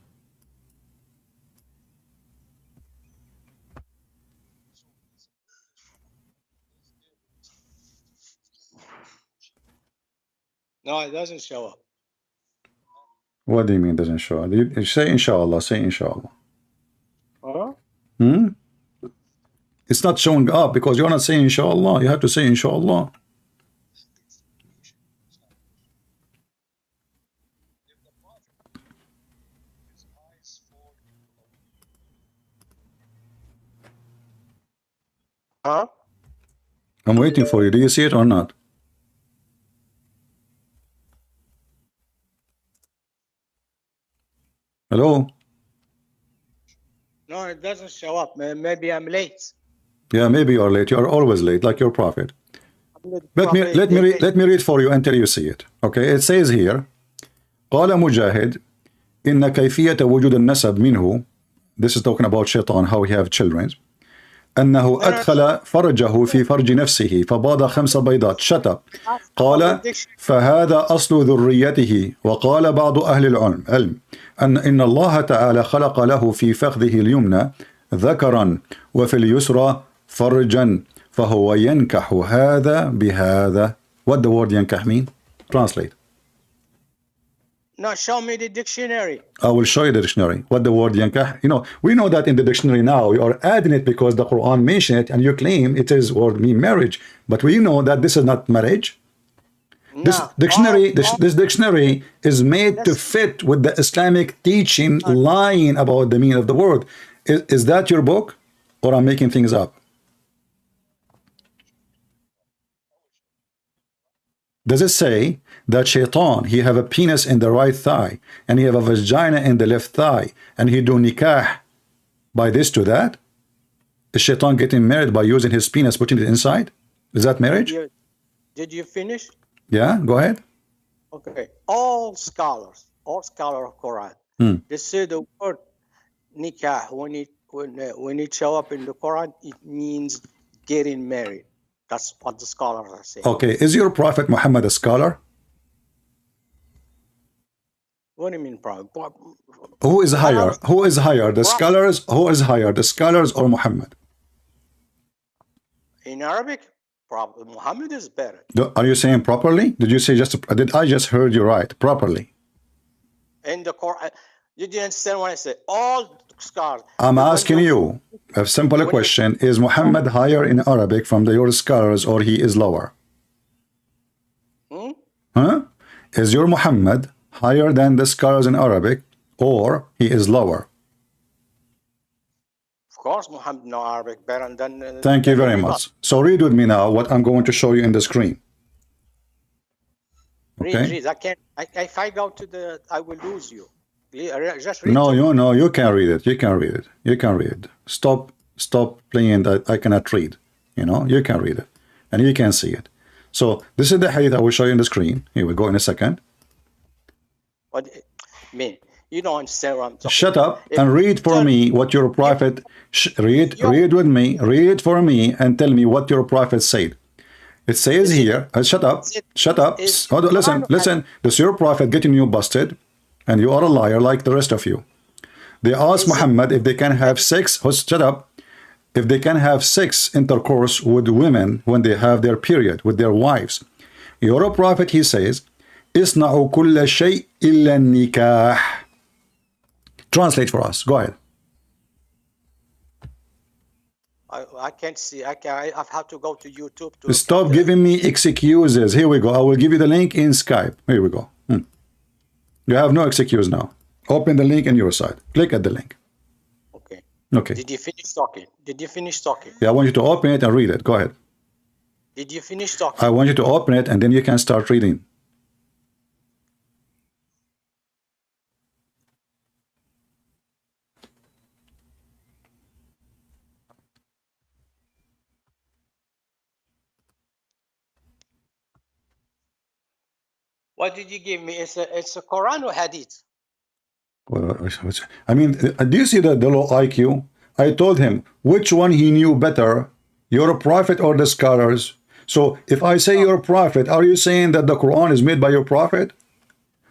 No, it doesn't show up. What do you mean doesn't show? You say inshallah, say inshallah. Huh? It's not showing up because you're not saying inshallah. You have to say inshallah. Huh? I'm waiting for you. Do you see it or not? Hello? No, it doesn't show up. Maybe I'm late. Yeah, maybe you're late. You're always late, like your prophet. Let me read for you until you see it. Okay, it says here قال مجاهد إن كيفية وجود النسب منه. This is talking about shaitan, how he have children. أنه أدخل فرجه في فرج نفسه فباض 5 بيضات. Shut up. قال فهذا أصل ذريته. وقال بعض أهل العلم إن الله تعالى خلق له في فخذه اليمنى ذكرا وفي اليسرى فرجا فهو ينكح هذا بهذا. What the word ينكح mean? Translate. No, show me the dictionary. I will show you the dictionary. What the word yankah? You know, we know that in the dictionary now. You are adding it because the Quran mentioned it, and you claim it is word mean marriage. But we know that this is not marriage. No. This dictionary, this dictionary is made to fit with the Islamic teaching, lying about the meaning of the word. Is that your book, or I'm making things up? Does it say that shaitan, he have a penis in the right thigh and he have a vagina in the left thigh and he do nikah by this to that? Is shaitan getting married by using his penis, putting it inside? Is that marriage? Did you finish? Yeah, go ahead. Okay. All scholars of Quran, they say the word nikah, when it show up in the Quran, it means getting married. That's what the scholars are saying. Okay, is your prophet Muhammad a scholar? What do you mean, prophet? Who is higher? Who is higher? The scholars? Who is higher? The scholars or Muhammad? In Arabic, probably Muhammad is better. Are you saying properly? Did you say just? Did I just heard you right? Properly? In the Quran, you didn't understand what I said. All scholars. I'm asking you a simple question. Is Muhammad higher in Arabic from your scholars or he is lower? Huh? Is your Muhammad higher than the scholars in Arabic or he is lower? Of course, Muhammad knows Arabic better than... Thank you very much. So read with me now what I'm going to show you in the screen. Okay? Read. I can't... If I go to the... I will lose you. Just read. No, you can read it. You can read it. You can read it. Stop playing that I cannot read. You know, you can read it. And you can see it. So this is the hadith I will show you on the screen. Here we go in a second. What I mean, you don't understand what I'm talking Shut up and read for me what your prophet... Read with me. Read for me and tell me what your prophet said. It says here... shut up. Shut up. Hold on, listen. Does your prophet getting you busted? And you are a liar like the rest of you. They asked Muhammad if they can have sex. Shut up. If they can have sex intercourse with women when they have their period, with their wives. Your prophet, he says, Isna'u kulla shay illa nikah. Translate for us. Go ahead. I can't see. I have to go to YouTube to... Stop giving me excuses. Here we go. I will give you the link in Skype. Here we go. You have no excuse now. Open the link on your side. Click at the link. Okay. Okay. Did you finish talking? Yeah, I want you to open it and read it. Go ahead. Did you finish talking? I want you to open it and then you can start reading. What did you give me? It's a Quran or Hadith? I mean, do you see the low IQ? I told him which one he knew better, your prophet or the scholars. So if I say your prophet, are you saying that the Quran is made by your prophet?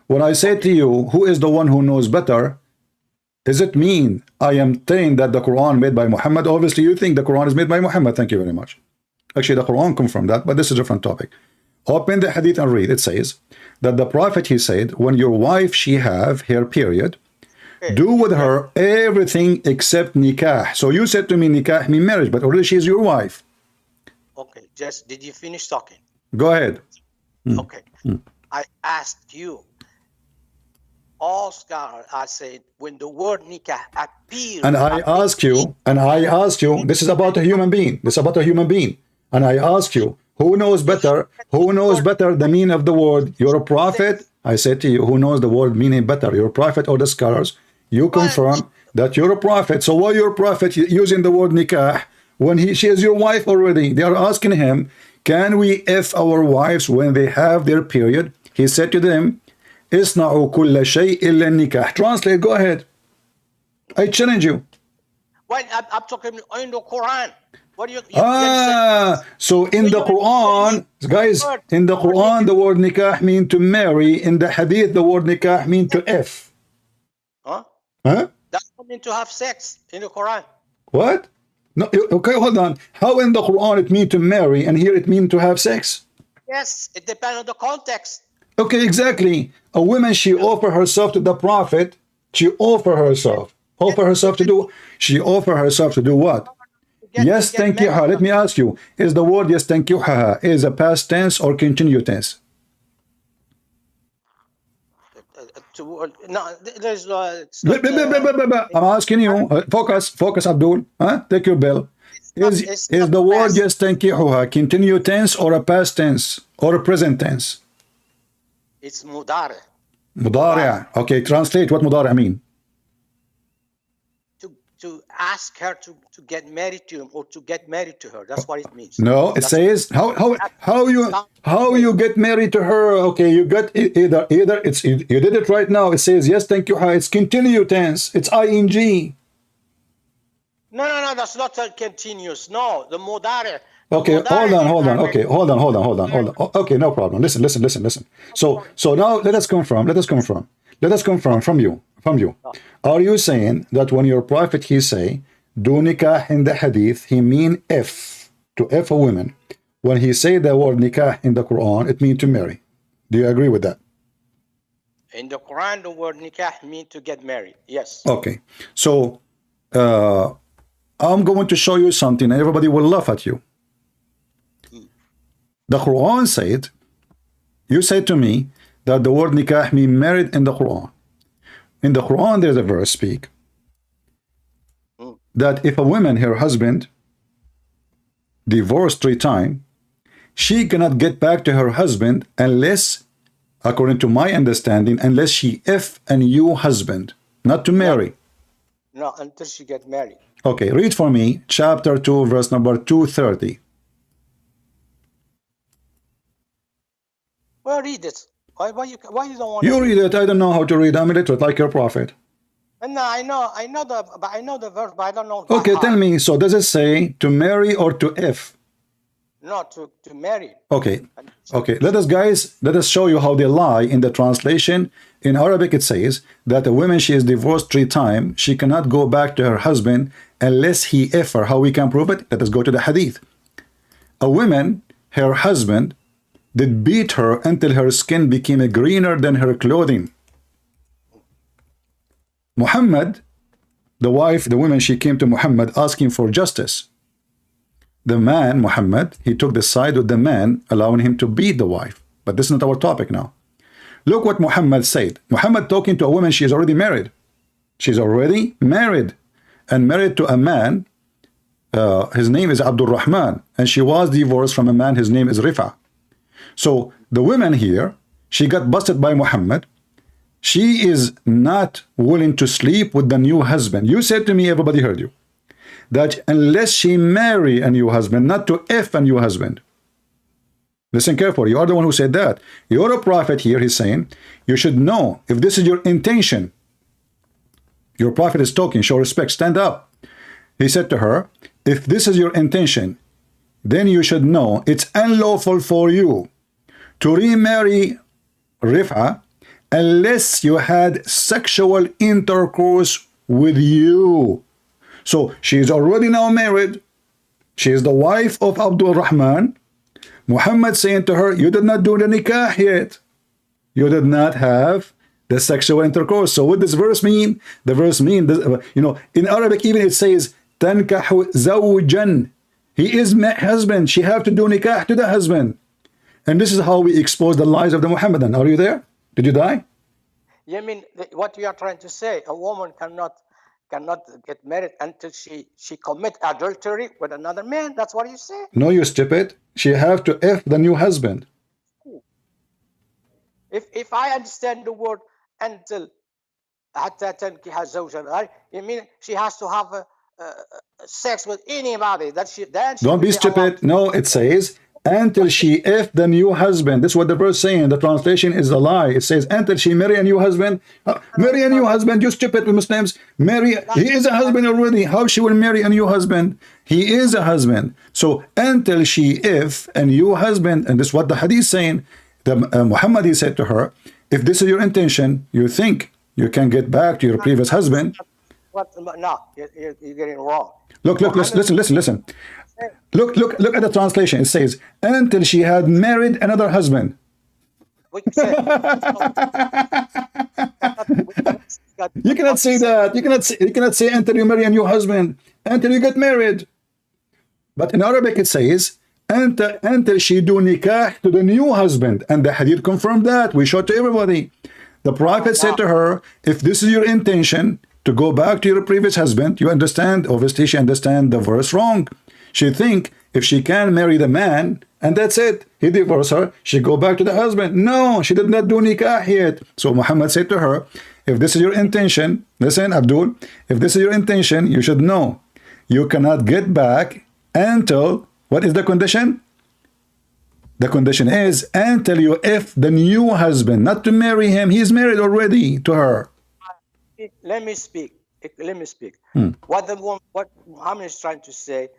When I say to you, who is the one who knows better, does it mean I am saying that the Quran made by Muhammad? Obviously, you think the Quran is made by Muhammad. Thank you very much. Actually, the Quran comes from that, but this is a different topic. Open the hadith and read. It says that the Prophet, he said, when your wife, she have her period, do with her everything except nikah. So you said to me, nikah mean marriage, but already she is your wife. Okay, just did you finish talking? Go ahead. Okay. I asked you, all scholars are saying when the word nikah appears. And I ask you, this is about a human being. This is about a human being. And I ask you, who knows better the meaning of the word? You're a prophet. I said to you, who knows the word meaning better? You're a prophet or the scholars? You confirm that you're a prophet. So why you're a prophet using the word nikah when she is your wife already? They are asking him, can we F our wives when they have their period? He said to them, Isna'u kulla shay illa nikah. Translate, go ahead. I challenge you. Why I'm talking in the Quran. What do you so in the Quran, guys, in the Quran, the word nikah mean to marry. In the hadith, the word nikah mean to F. Huh? Huh? That's not mean to have sex in the Quran. What? No, okay, hold on. How in the Quran it mean to marry and here it mean to have sex? Yes, it depends on the context. Okay, exactly. A woman, she offer herself to the Prophet. She offer herself. Offer herself to do. She offer herself to do what? Yes, thank you. Let me ask you: is the word yes, thank you is a past tense or continuous tense? No, there's. I'm asking you. Focus, Abdul. Take your bell. Is the word yes, thank you continuous tense or a past tense or a present tense? It's mudari. Mudari. Okay, translate what mudari mean. To ask her to get married to him or to get married to her. That's what it means. No, it says how you get married to her. Okay, you got either it's you did it right now. It says yes, thank you. It's continuous tense. It's ing. No, that's not a continuous. No, the mudari. Okay, hold on. Okay, hold on. Okay, no problem. Listen. So now let us confirm from you. Are you saying that when your prophet he say do nikah in the hadith, he mean F to F a woman? When he say the word nikah in the Quran, it mean to marry. Do you agree with that? In the Quran, the word nikah mean to get married. Yes. Okay. So I'm going to show you something and everybody will laugh at you. The Quran said, you said to me that the word nikah mean married in the Quran. In the Quran, there's a verse speak that if a woman, her husband, divorced 3 times, she cannot get back to her husband unless, according to my understanding, unless she F a new husband, not to marry. No, until she get married. Okay, read for me chapter 2, verse number 230. Well, read it. Why you don't want you read it? I don't know how to read. I'm illiterate like your prophet. No, I know the verse, but I don't know. Okay, tell me. So does it say to marry or to F? No, to marry. Okay. Let us show you how they lie in the translation. In Arabic, it says that a woman, she is divorced 3 times. She cannot go back to her husband unless he F her. How we can prove it? Let us go to the hadith. A woman, her husband, did beat her until her skin became greener than her clothing. Muhammad, the wife, the woman, she came to Muhammad asking for justice. The man, Muhammad, he took the side of the man, allowing him to beat the wife. But this is not our topic now. Look what Muhammad said. Muhammad talking to a woman, she is already married. She's already married. And married to a man, his name is Abdul Rahman. And she was divorced from a man, his name is Rifa. So the woman here, she got busted by Muhammad. She is not willing to sleep with the new husband. You said to me, everybody heard you, that unless she marry a new husband, not to F a new husband. Listen carefully. You are the one who said that. You're a prophet here. He's saying, you should know if this is your intention. Your prophet is talking. Show respect. Stand up. He said to her, if this is your intention, then you should know it's unlawful for you to remarry Rif'a unless you had sexual intercourse with you. So she is already now married. She is the wife of Abdul Rahman, Muhammad saying to her, you did not do the nikah yet. You did not have the sexual intercourse. So what does verse mean? The verse means, you know, in Arabic even it says, تَنْكَحُ زَوْجًا. He is my husband. She have to do nikah to the husband. And this is how we expose the lies of the Muhammadan. Are you there? Did you die? You mean what you are trying to say? A woman cannot get married until she commit adultery with another man. That's what you say? No, you stupid. She have to F the new husband. If I understand the word until حتى تنكح زوجا, you mean she has to have sex with anybody? Then she don't be stupid. No, it says until she F the new husband. This is what the verse saying. The translation is a lie. It says until she marry a new husband. Marry a new husband, you stupid Muslims. Marry, he is a husband already. How she will marry a new husband? He is a husband. So until she F a new husband, and this is what the hadith saying. The Muhammad, he said to her, if this is your intention, you think you can get back to your previous husband. What? No, you're getting it wrong. Look, listen. Look at the translation. It says, until she had married another husband. What you said? You cannot say that. You cannot say until you marry a new husband, until you get married. But in Arabic it says, until she do nikah to the new husband. And the hadith confirmed that. We showed to everybody. The Prophet said to her, if this is your intention to go back to your previous husband, you understand, obviously she understand the verse wrong. She think if she can marry the man, and that's it, he divorced her, she go back to the husband. No, she did not do nikah yet. So Muhammad said to her, if this is your intention, listen Abdul, if this is your intention, you should know, you cannot get back until, what is the condition? The condition is until you F the new husband, not to marry him. He is married already to her. Let me speak. What Muhammad is trying to say,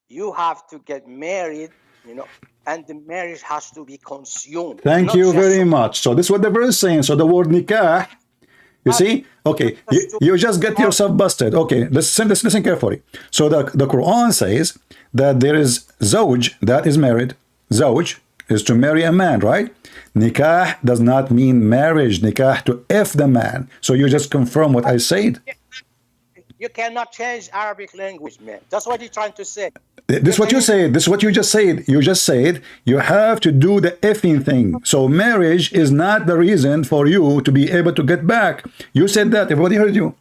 you have to get married, you know, and the marriage has to be consumed. Thank you very much. So this is what the verse is saying. So the word nikah, you see? Okay, you just get yourself busted. Okay, listen carefully. So the Quran says that there is zawj, that is married. Zawj is to marry a man, right? Nikah does not mean marriage. Nikah to F the man. So you just confirm what I said. You cannot change Arabic language, man. That's what you're trying to say. This is what you said. This is what you just said. You just said you have to do the effing thing. So marriage is not the reason for you to be able to get back. You said that. Everybody heard you.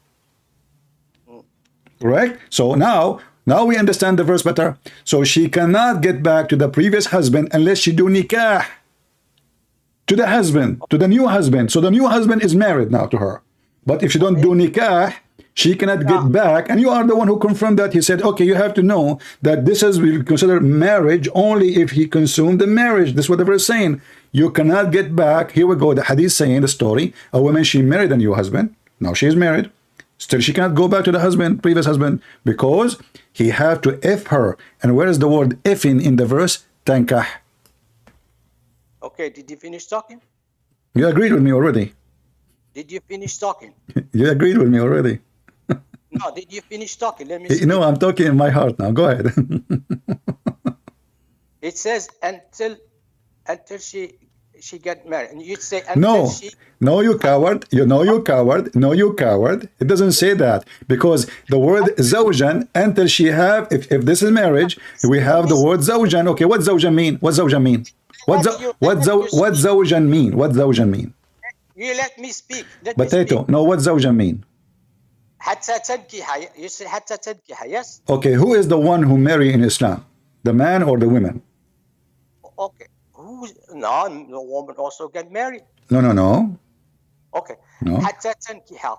Right? So now we understand the verse better. So she cannot get back to the previous husband unless she do nikah to the husband, to the new husband. So the new husband is married now to her. But if she don't do nikah, she cannot get back. And you are the one who confirmed that. He said, okay, you have to know that this is will consider marriage only if he consumed the marriage. This is what the verse is saying. You cannot get back. Here we go. The hadith saying the story. A woman, she married a new husband. Now she is married. Still, she cannot go back to the husband, previous husband, because he had to F her. And where is the word Fing in the verse? Tankah. Okay, did you finish talking? You agreed with me already. Did you finish talking? You agreed with me already. No, did you finish talking? Let me see. You know, I'm talking in my heart now. Go ahead. It says until she get married, and you say until no, you coward. You coward. It doesn't say that, because the word zawjan, until she have, if this is marriage, we have the word zawjan. Okay, what zawjan mean? What zawjan mean? What zawjan mean? What zawjan mean? You let me speak. Potato. No, what zawjan mean? حتى تنكح. You say حتى تنكح, yes? Okay, who is the one who marry in Islam? The man or the woman? Okay. No, the woman also get married. No. Okay. No. حتى تنكح.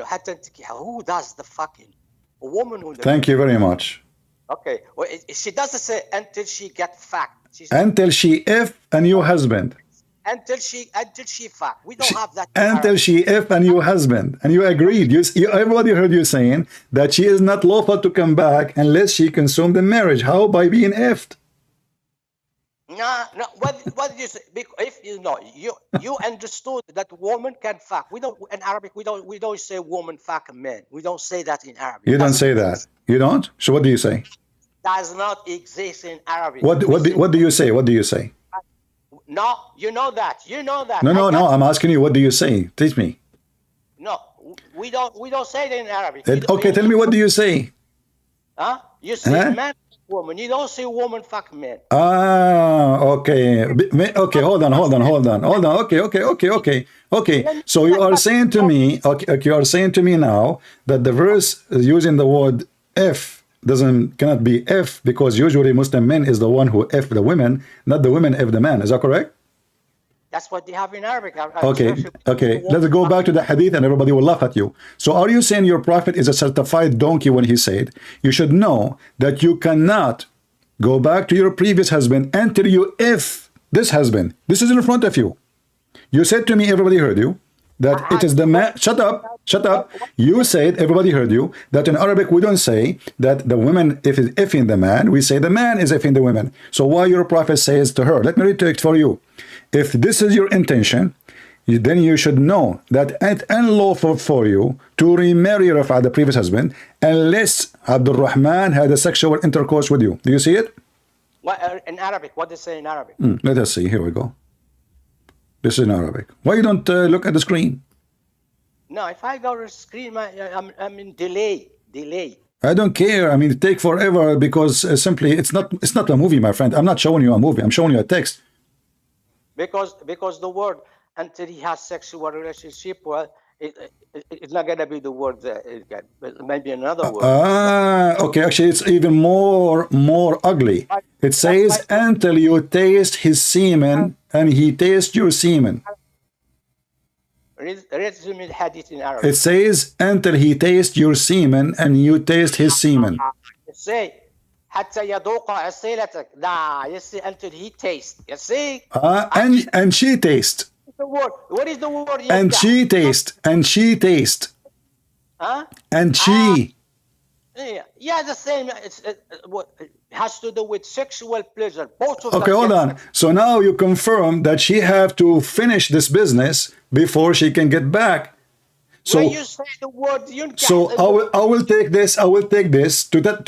حتى تنكح. Who does the fucking? A woman who. Thank you very much. Okay. Well, she doesn't say until she get fucked. Until she F a new husband. Until she fuck. We don't have that. Until she F a new husband. And you agreed. Everybody heard you saying that she is not lawful to come back unless she consumed the marriage. How? By being F'd. No. What did you say? If you understood that woman can fuck. We don't in Arabic. We don't say woman fuck a man. We don't say that in Arabic. You don't say that. You don't. So what do you say? does not exist in Arabic. What do you say? What do you say? No, you know that. You know that. No. I'm asking you. What do you say? Teach me. No, we don't say it in Arabic. Okay, tell me. What do you say? Huh? You say man, woman. You don't say woman, fuck man. Okay. Okay, hold on. Okay. So you are saying to me, you are saying to me now that the verse is using the word F cannot be F, because usually Muslim men is the one who F the women, not the women F the man. Is that correct? That's what they have in Arabic. Okay. Let's go back to the hadith and everybody will laugh at you. So are you saying your prophet is a certified donkey when he said, you should know that you cannot go back to your previous husband until you F this husband? This is in front of you. You said to me, everybody heard you, that it is the man. Shut up. You said, everybody heard you, that in Arabic we don't say that the woman is effing the man. We say the man is effing the woman. So why your prophet says to her? Let me read it for you. If this is your intention, then you should know that it's unlawful for you to remarry Rafa, the previous husband, unless Abdul Rahman had a sexual intercourse with you. Do you see it? What in Arabic? What does it say in Arabic? Let us see. Here we go. This is in Arabic. Why you don't look at the screen? No, if I go to the screen, I'm in delay. I don't care. I mean, it take forever because simply it's not a movie, my friend. I'm not showing you a movie. I'm showing you a text. Because the word until he has sexual relationship, well, it's not gonna be the word. Maybe another word. Okay. Actually, it's even more ugly. It says until you taste his semen and he tastes your semen. Read the hadith in Arabic. It says until he tastes your semen and you taste his semen. It say حتى يذوق عصيلتك. Nah, you see, until he tastes. You see? And she tastes. The word. What is the word? And she tastes. Huh? And she. Yeah, the same. It has to do with sexual pleasure. Both of them. Okay, hold on. So now you confirm that she have to finish this business before she can get back. So when you say the word, I will take this. To that.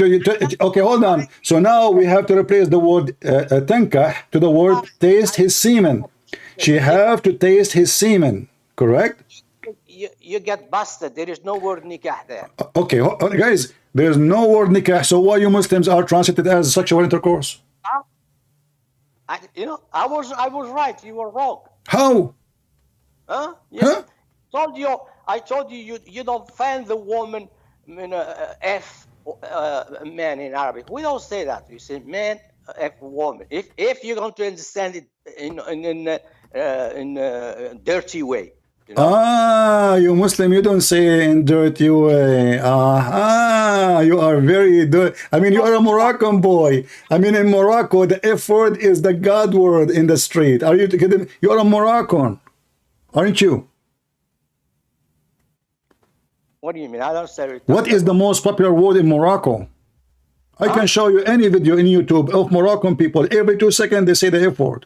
Okay, hold on. So now we have to replace the word tankah to the word taste his semen. She have to taste his semen. Correct? You get busted. There is no word nikah there. Okay, guys, there is no word nikah. So why you Muslims are translated as sexual intercourse? I was right. You were wrong. How? Huh? Yeah. Huh? I told you you don't find the woman F man in Arabic. We don't say that. We say man F woman. If you're going to understand it in a dirty way. You know? You Muslim, you don't say in dirty way. You are very dirty. I mean, you are a Moroccan boy. I mean, in Morocco, the F word is the God word in the street. Are you kidding? You are a Moroccan, aren't you? What do you mean? I don't say it. What is the most popular word in Morocco? I can show you any video in YouTube of Moroccan people. Every 2 seconds, they say the F word.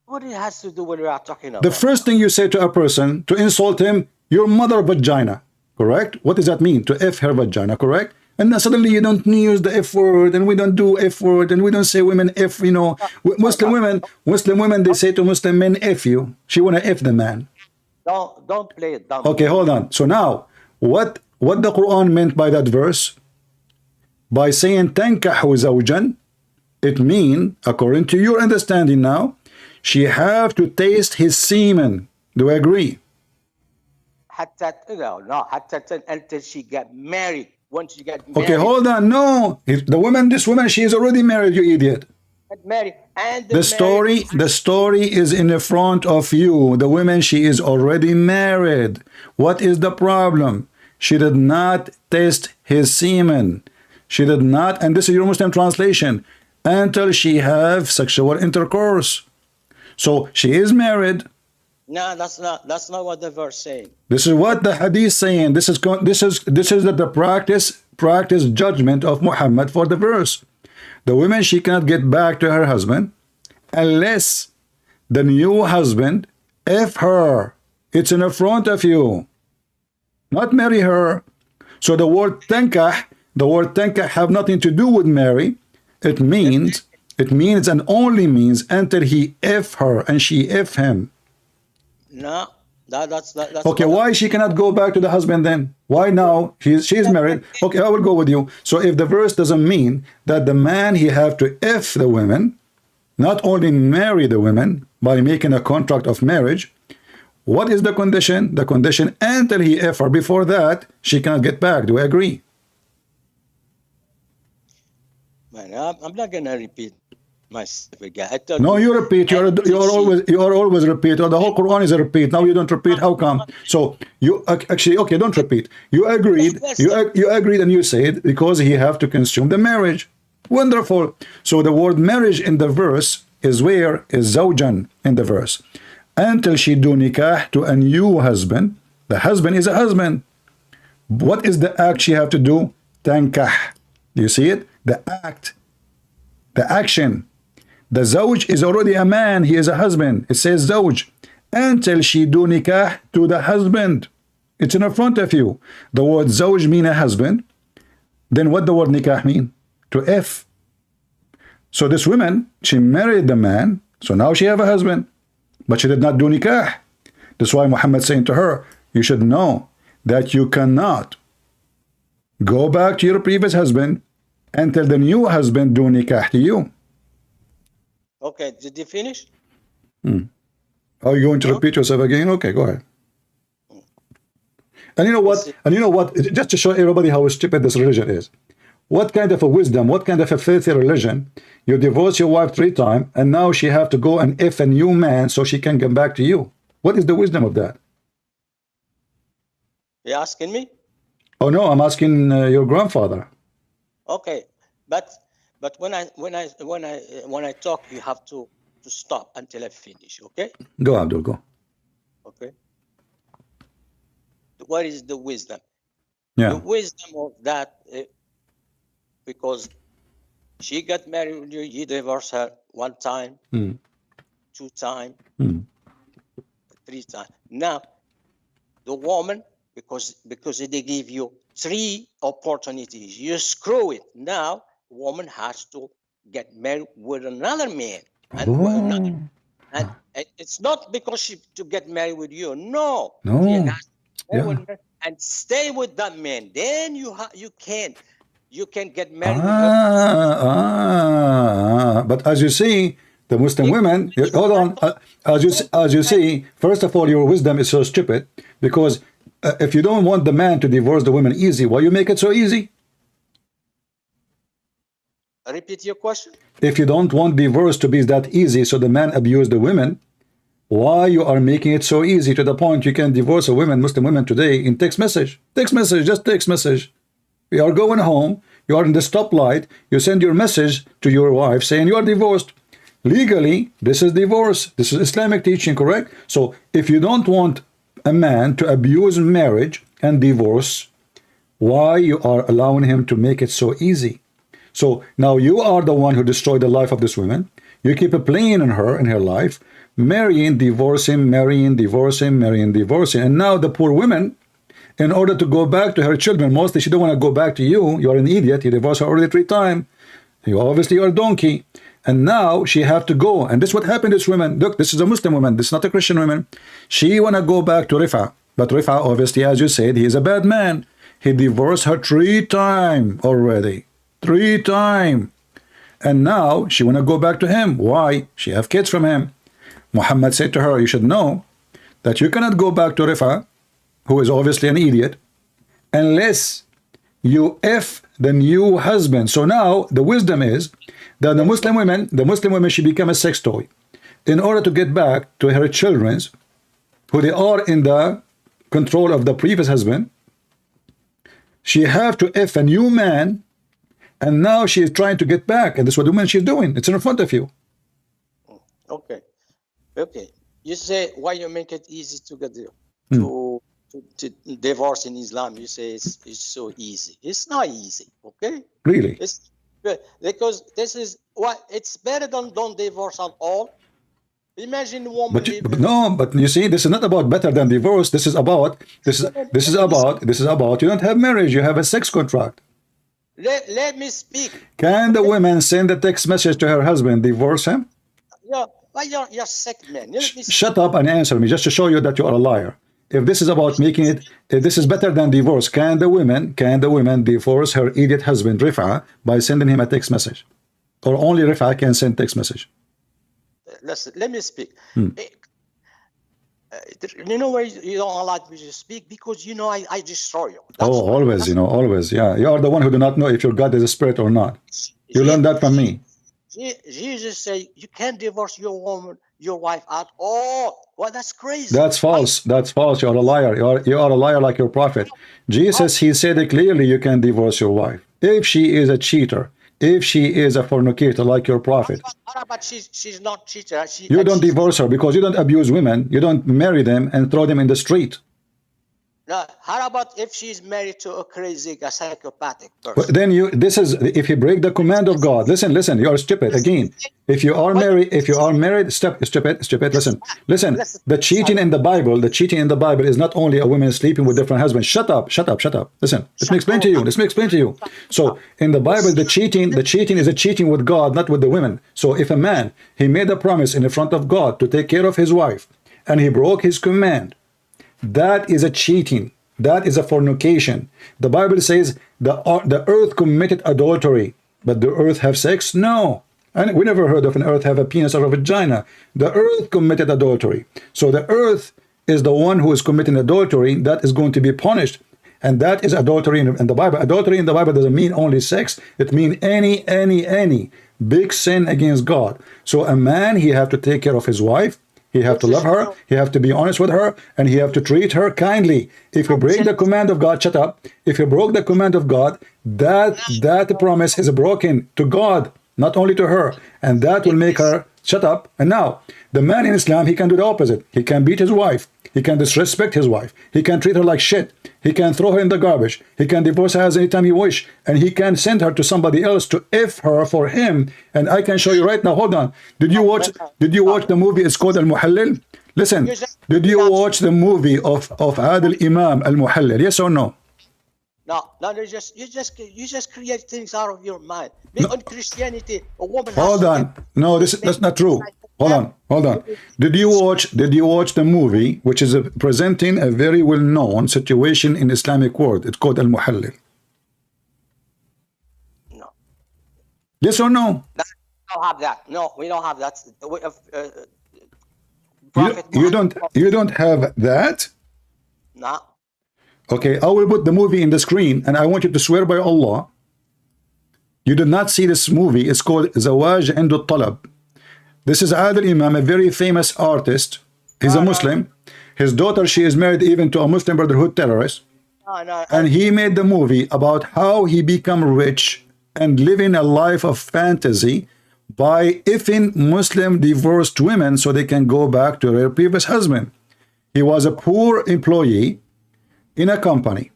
What it has to do with what we are talking about? The first thing you say to a person to insult him, your mother vagina, correct? What does that mean? To F her vagina, correct? And then suddenly you don't use the F word, and we don't do F word, and we don't say women F, you know. Muslim women, they say to Muslim men, F you. She wanna F the man. Don't play it dumb. Okay, hold on. So now, what the Quran meant by that verse? By saying tankahu zawjan, it mean, according to your understanding now, she have to taste his semen. Do I agree? Until she got married. Once you get married. Okay, hold on. No, this woman, she is already married. You idiot. Married and the story is in the front of you. The woman, she is already married. What is the problem? She did not taste his semen. She did not, and this is your Muslim translation, until she have sexual intercourse. So she is married. No, that's not what the verse saying. This is what the hadith saying. This is the practice judgment of Muhammad for the verse. The woman, she cannot get back to her husband unless the new husband F her. It's in the front of you. Not marry her. So the word tankah have nothing to do with marry. It means and only means until he F her and she F him. No, that's okay. Why she cannot go back to the husband then? Why now she's married? Okay, I will go with you. So if the verse doesn't mean that the man he have to F the women, not only marry the women by making a contract of marriage, what is the condition? The condition until he F her. Before that, she cannot get back. Do I agree? Man, I'm not gonna repeat myself again. No, you repeat. You are always repeat. The whole Quran is a repeat. Now you don't repeat. How come? So you actually okay? Don't repeat. You agreed. You agreed, and you said because he have to consume the marriage. Wonderful. So the word marriage in the verse is where is zawjan in the verse. Until she do nikah to a new husband. The husband is a husband. What is the act she have to do? Tankah. Do you see it? The act, the action. The zawj is already a man. He is a husband. It says zawj. Until she do nikah to the husband. It's in front of you. The word zawj mean a husband. Then what the word nikah mean? To F. So this woman, she married the man. So now she have a husband. But she did not do nikah. That's why Muhammad saying to her, you should know that you cannot go back to your previous husband until the new husband do nikah to you. Okay, did you finish? Are you going to repeat yourself again? Okay, go ahead. And you know what? And you know what? Just to show everybody how stupid this religion is. What kind of a wisdom, what kind of a filthy religion? You divorce your wife 3 times, and now she have to go and F a new man so she can come back to you. What is the wisdom of that? You asking me? Oh no, I'm asking your grandfather. Okay, but when I talk, you have to stop until I finish. Okay? Go, Abdul, go. Okay. What is the wisdom? Yeah. The wisdom of that, because she got married with you, you divorced her 1 time, 2 times, 3 times. Now, the woman, because they give you 3 opportunities, you screw it. Now, woman has to get married with another man, and it's not because she to get married with you. No. And stay with that man. Then you can get married with her. But as you see, the Muslim women, hold on, as you see, first of all, your wisdom is so stupid, because if you don't want the man to divorce the woman easy, why you make it so easy? Repeat your question. If you don't want divorce to be that easy, so the man abuse the women, why you are making it so easy to the point you can divorce a woman, Muslim women today, in text message? Text message, just text message. You are going home, you are in the stoplight, you send your message to your wife saying you are divorced. Legally, this is divorce. This is Islamic teaching, correct? So if you don't want a man to abuse marriage and divorce, why you are allowing him to make it so easy? So now you are the one who destroyed the life of this woman. You keep playing in her life, marrying, divorcing, marrying, divorcing, marrying, divorcing. And now the poor woman, in order to go back to her children, mostly she don't want to go back to you. You are an idiot. You divorced her already 3 times. You obviously are a donkey. And now she have to go. And this is what happened to this woman. Look, this is a Muslim woman. This is not a Christian woman. She want to go back to Rifa. But Rifa, obviously, as you said, he is a bad man. He divorced her 3 times already. 3 times. And now she want to go back to him. Why? She have kids from him. Muhammad said to her, you should know that you cannot go back to Rifa, who is obviously an idiot, unless you F the new husband. So now the wisdom is that the Muslim women should become a sex toy in order to get back to her children, who they are in the control of the previous husband. She have to F a new man, and now she is trying to get back, and this is what the woman she's doing. It's in front of you. Okay. You say why you make it easy to get there, to divorce in Islam. You say it's so easy. It's not easy. Okay. Really? It's because this is what it's better than don't divorce at all. Imagine a woman. But no, but you see, this is not about better than divorce. This is about you don't have marriage. You have a sex contract. Let me speak. Can the woman send a text message to her husband, divorce him? You're sick, man. Shut up and answer me, just to show you that you are a liar. If this is about making it, if this is better than divorce, can the woman divorce her idiot husband Rifa by sending him a text message, or only Rifa can send text message? Listen, let me speak. You know why you don't allow me to speak? Because you know I destroy you. Always, always. Yeah, you are the one who do not know if your God is a spirit or not. You learned that from me. Jesus say you can't divorce your wife at all. Well, that's crazy. That's false. That's false. You are a liar. You are a liar like your prophet. Jesus, he said it clearly, you can divorce your wife if she is a cheater, if she is a fornicator like your prophet. But she's not cheater. You don't divorce her because you don't abuse women. You don't marry them and throw them in the street. Now, how about if she's married to a crazy, a psychopathic person? Then if you break the command of God, listen, you are stupid again. If you are married, stupid, listen. The cheating in the Bible is not only a woman sleeping with different husbands. Shut up. Listen, let me explain to you. So in the Bible, the cheating is a cheating with God, not with the women. So if a man, he made a promise in the front of God to take care of his wife, and he broke his command, that is a cheating. That is a fornication. The Bible says the earth committed adultery, but the earth have sex? No. And we never heard of an earth have a penis or a vagina. The earth committed adultery. So the earth is the one who is committing adultery that is going to be punished. And that is adultery in the Bible. Adultery in the Bible doesn't mean only sex. It means any big sin against God. So a man, he have to take care of his wife. He have to love her, he have to be honest with her, and he have to treat her kindly. If you break the command of God, shut up. If you broke the command of God, that promise is broken to God, not only to her. And that will make her shut up. And now, the man in Islam, he can do the opposite. He can beat his wife. He can disrespect his wife. He can treat her like shit. He can throw her in the garbage. He can divorce her anytime he wish. And he can send her to somebody else to F her for him. And I can show you right now. Hold on. Did you watch the movie? It's called Al-Muhallil. Listen, did you watch the movie of Adil Imam Al-Muhallil? Yes or no? No, you just create things out of your mind. In Christianity, a woman. Hold on. No, that's not true. Hold on. Did you watch the movie, which is presenting a very well-known situation in Islamic world? It's called Al-Muhallil. No. Yes or no? We don't have that. No, we don't have that. You don't have that? No. Okay, I will put the movie in the screen, and I want you to swear by Allah. You did not see this movie. It's called Zawaj Indu Talab. This is Adil Imam, a very famous artist. He's a Muslim. His daughter, she is married even to a Muslim Brotherhood terrorist. And he made the movie about how he become rich and living a life of fantasy by effing Muslim divorced women so they can go back to their previous husband. He was a poor employee in a company.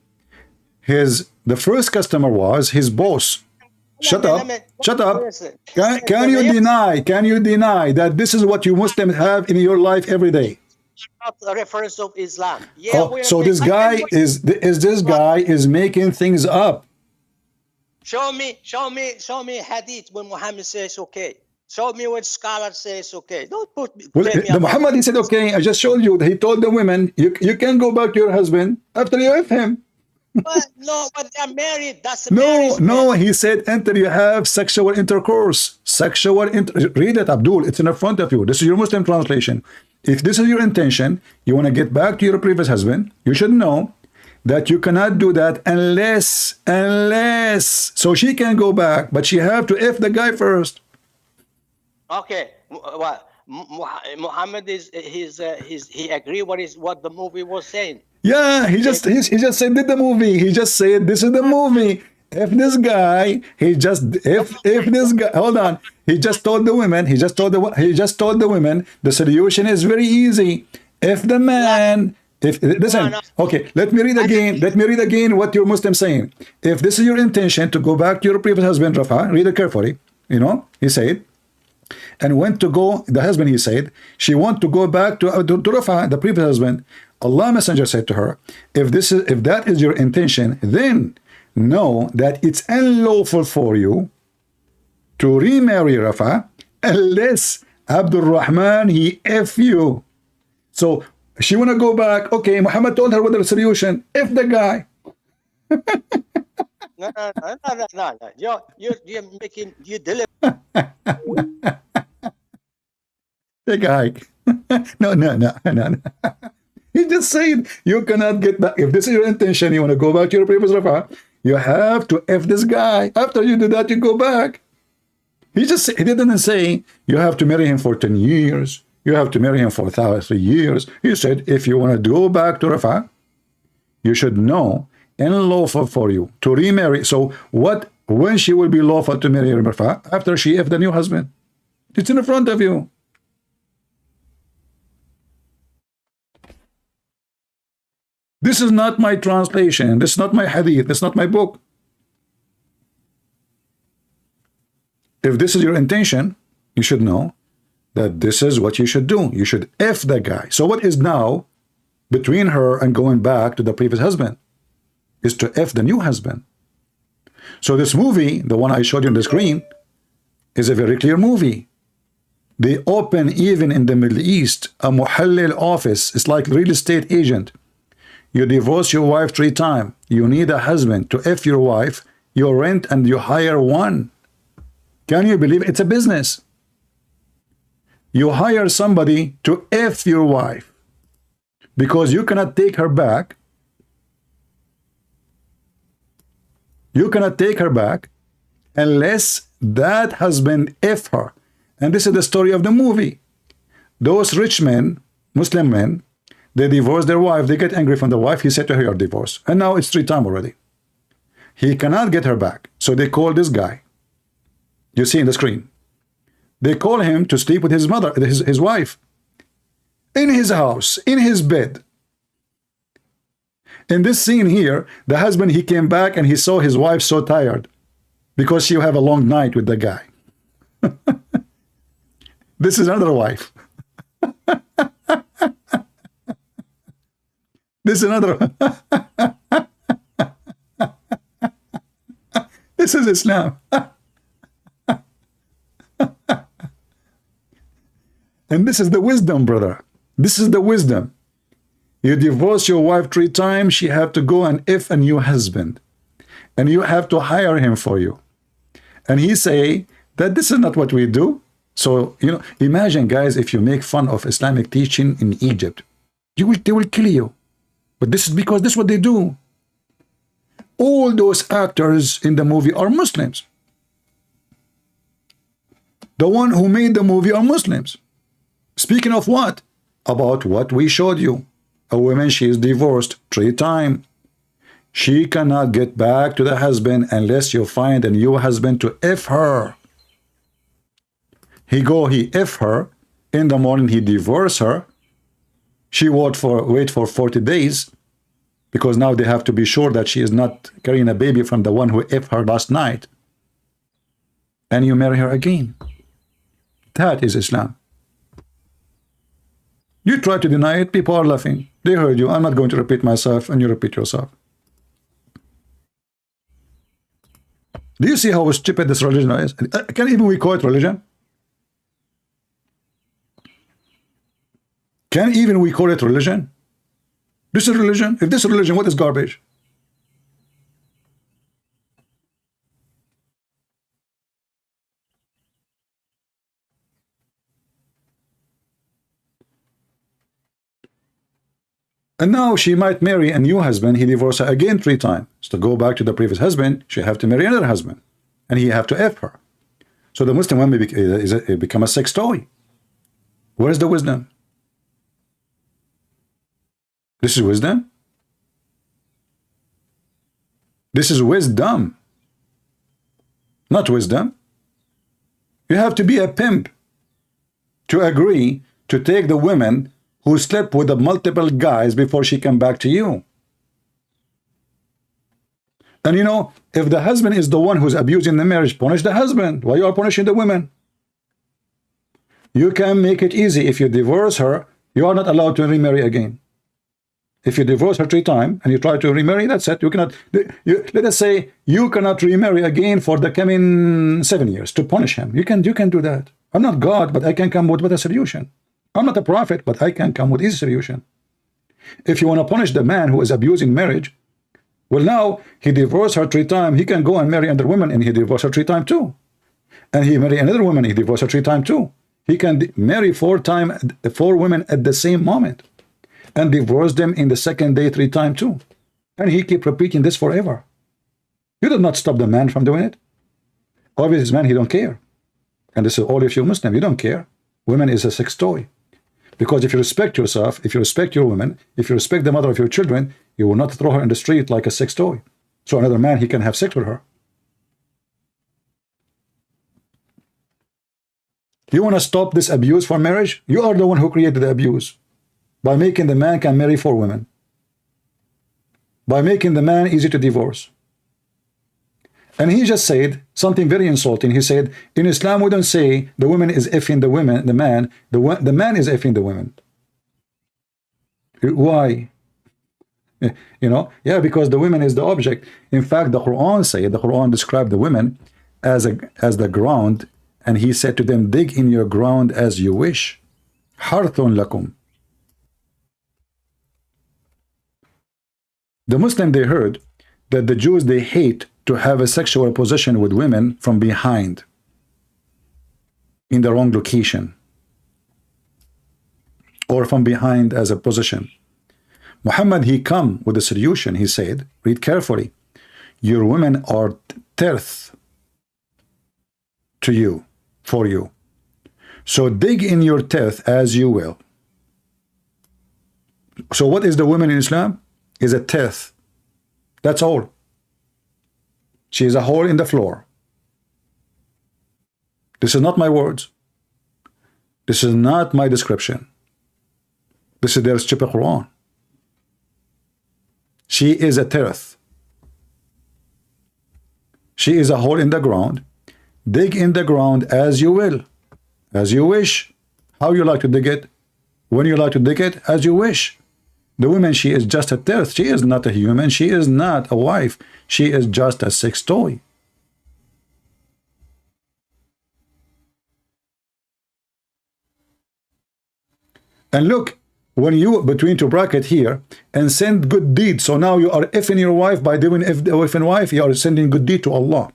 The first customer was his boss. Shut up. Can you deny that this is what you Muslims have in your life every day? Not a reference of Islam. Yeah, so this guy is making things up. Show me hadith when Muhammad says okay. Show me when scholars say it's okay. Don't put me. Well, the Muhammad, he said okay. I just showed you that he told the women you can go back to your husband after you have him. But they're married. That's marriage. No, he said until you have sexual intercourse. Read it, Abdul. It's in front of you. This is your Muslim translation. If this is your intention, you want to get back to your previous husband, you should know that you cannot do that unless so she can go back, but she have to F the guy first. Okay, well, Muhammad he agreed what the movie was saying. Yeah, he just said did the movie. He just said this is the movie. If this guy, if this guy, hold on. He just told the women. The solution is very easy. If the man, listen, okay, let me read again what your Muslim saying. If this is your intention to go back to your previous husband, Rafa, read it carefully. He said, and went to go, the husband, he said, she want to go back to Rafa, the previous husband. Allah Messenger said to her, if that is your intention, then know that it's unlawful for you to remarry Rafa unless Abdul Rahman, he F you. So she want to go back. Okay, Muhammad told her what the solution. F the guy. No. You're making, you deliver. Take a hike. No. He just said you cannot get back. If this is your intention, you want to go back to your previous Rafa, you have to F this guy. After you do that, you go back. He didn't say you have to marry him for 10 years. You have to marry him for 1,000 years. He said if you want to go back to Rafa, you should know unlawful for you to remarry. So when she will be lawful to marry Rafa? After she F the new husband. It's in front of you. This is not my translation. This is not my hadith. This is not my book. If this is your intention, you should know that this is what you should do. You should F the guy. So what is now between her and going back to the previous husband is to F the new husband. So this movie, the one I showed you on the screen, is a very clear movie. They open even in the Middle East a muhallil office. It's like real estate agent. You divorce your wife 3 times. You need a husband to F your wife. You rent and you hire one. Can you believe it? It's a business? You hire somebody to F your wife because you cannot take her back. You cannot take her back unless that husband F her. And this is the story of the movie. Those rich men, Muslim men, they divorce their wife. They get angry from the wife. He said to her, you're divorced. And now it's 3 times already. He cannot get her back. So they call this guy. You see in the screen. They call him to sleep with his mother, his wife. In his house, in his bed. In this scene here, the husband, he came back and he saw his wife so tired because she have a long night with the guy. This is another wife. This is another. This is Islam. And this is the wisdom, brother. This is the wisdom. You divorce your wife 3 times, she have to go and F a new husband. And you have to hire him for you. And he say that this is not what we do. So, imagine, guys, if you make fun of Islamic teaching in Egypt, they will kill you. But this is because this is what they do. All those actors in the movie are Muslims. The one who made the movie are Muslims. Speaking of what? About what we showed you. A woman, she is divorced 3 times. She cannot get back to the husband unless you find a new husband to F her. He F her. In the morning, he divorce her. She wait for 40 days because now they have to be sure that she is not carrying a baby from the one who F her last night. And you marry her again. That is Islam. You try to deny it, people are laughing. They heard you. I'm not going to repeat myself, and you repeat yourself. Do you see how stupid this religion is? Can even we call it religion? Can even we call it religion? This is religion? If this is religion, what is garbage? And now she might marry a new husband. He divorced her again 3 times. So to go back to the previous husband, she have to marry another husband. And he have to F her. So the Muslim woman become a sex toy. Where's the wisdom? This is wisdom? This is wisdom. Not wisdom. You have to be a pimp to agree to take the women who slept with the multiple guys before she come back to you. And if the husband is the one who's abusing the marriage, punish the husband. Why you are punishing the women? You can make it easy. If you divorce her, you are not allowed to remarry again. If you divorce her 3 times and you try to remarry, that's it. You cannot. Let us say you cannot remarry again for the coming 7 years to punish him. You can do that. I'm not God, but I can come with a solution. I'm not a prophet, but I can come with easy solution. If you want to punish the man who is abusing marriage, well, now he divorced her 3 times. He can go and marry another woman, and he divorced her 3 times too. And he marry another woman, he divorced her 3 times too. He can marry 4 women at the same moment and divorce them in the second day 3 times too. And he keep repeating this forever. You did not stop the man from doing it. Obviously, this man, he don't care. And this is all of you Muslim, you don't care. Women is a sex toy. Because if you respect yourself, if you respect your woman, if you respect the mother of your children, you will not throw her in the street like a sex toy. So another man, he can have sex with her. You want to stop this abuse for marriage? You are the one who created the abuse. By making the man can marry 4 women. By making the man easy to divorce. And he just said something very insulting. He said, in Islam, we don't say the woman is effing the women, the man is effing the women. Why? You know, yeah, because the woman is the object. In fact, the Quran described the women as the ground, and he said to them, dig in your ground as you wish. Harthun lakum. The Muslim, they heard that the Jews, they hate to have a sexual position with women from behind, in the wrong location, or from behind as a position. Muhammad, he come with a solution. He said, read carefully, your women are teeth to you, for you. So dig in your teeth as you will. So what is the woman in Islam? Is a teeth. That's all. She is a hole in the floor. This is not my words. This is not my description. This is their stupid Quran. She is a teeth. She is a hole in the ground. Dig in the ground as you will, as you wish. How you like to dig it, when you like to dig it, as you wish. The woman, she is just a teeth. She is not a human. She is not a wife. She is just a sex toy. And look, when you between 2 brackets here and send good deeds, so now you are effing your wife by doing effing wife, you are sending good deed to Allah.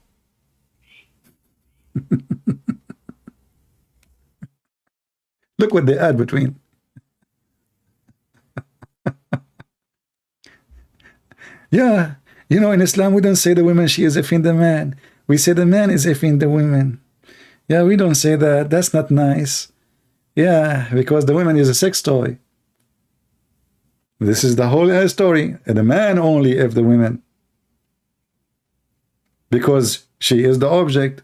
Look what they add between. Yeah, you know, in Islam, we don't say the woman, she is effing the man. We say the man is effing the women. Yeah, we don't say that. That's not nice. Yeah, because the woman is a sex toy. This is the whole story. And the man only F the women. Because she is the object,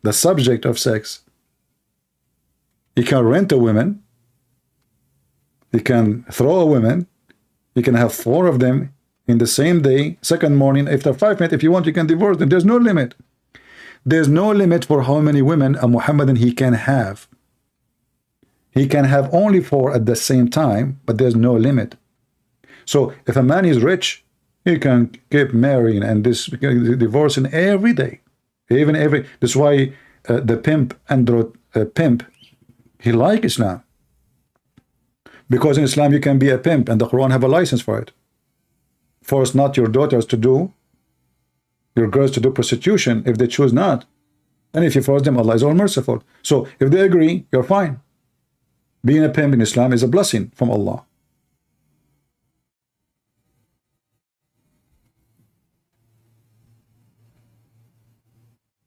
the subject of sex. He can rent a woman. He can throw a woman. He can have 4 of them in the same day, second morning, after 5 minutes. If you want, you can divorce them. There's no limit. There's no limit for how many women a Muhammadan he can have. He can have only 4 at the same time, but there's no limit. So if a man is rich, he can keep marrying and divorcing every day, even every. That's why the pimp, pimp, he like Islam, because in Islam you can be a pimp, and the Quran have a license for it. Force not your daughters to do, your girls to do prostitution if they choose not. And if you force them, Allah is all merciful. So if they agree, you're fine. Being a pimp in Islam is a blessing from Allah.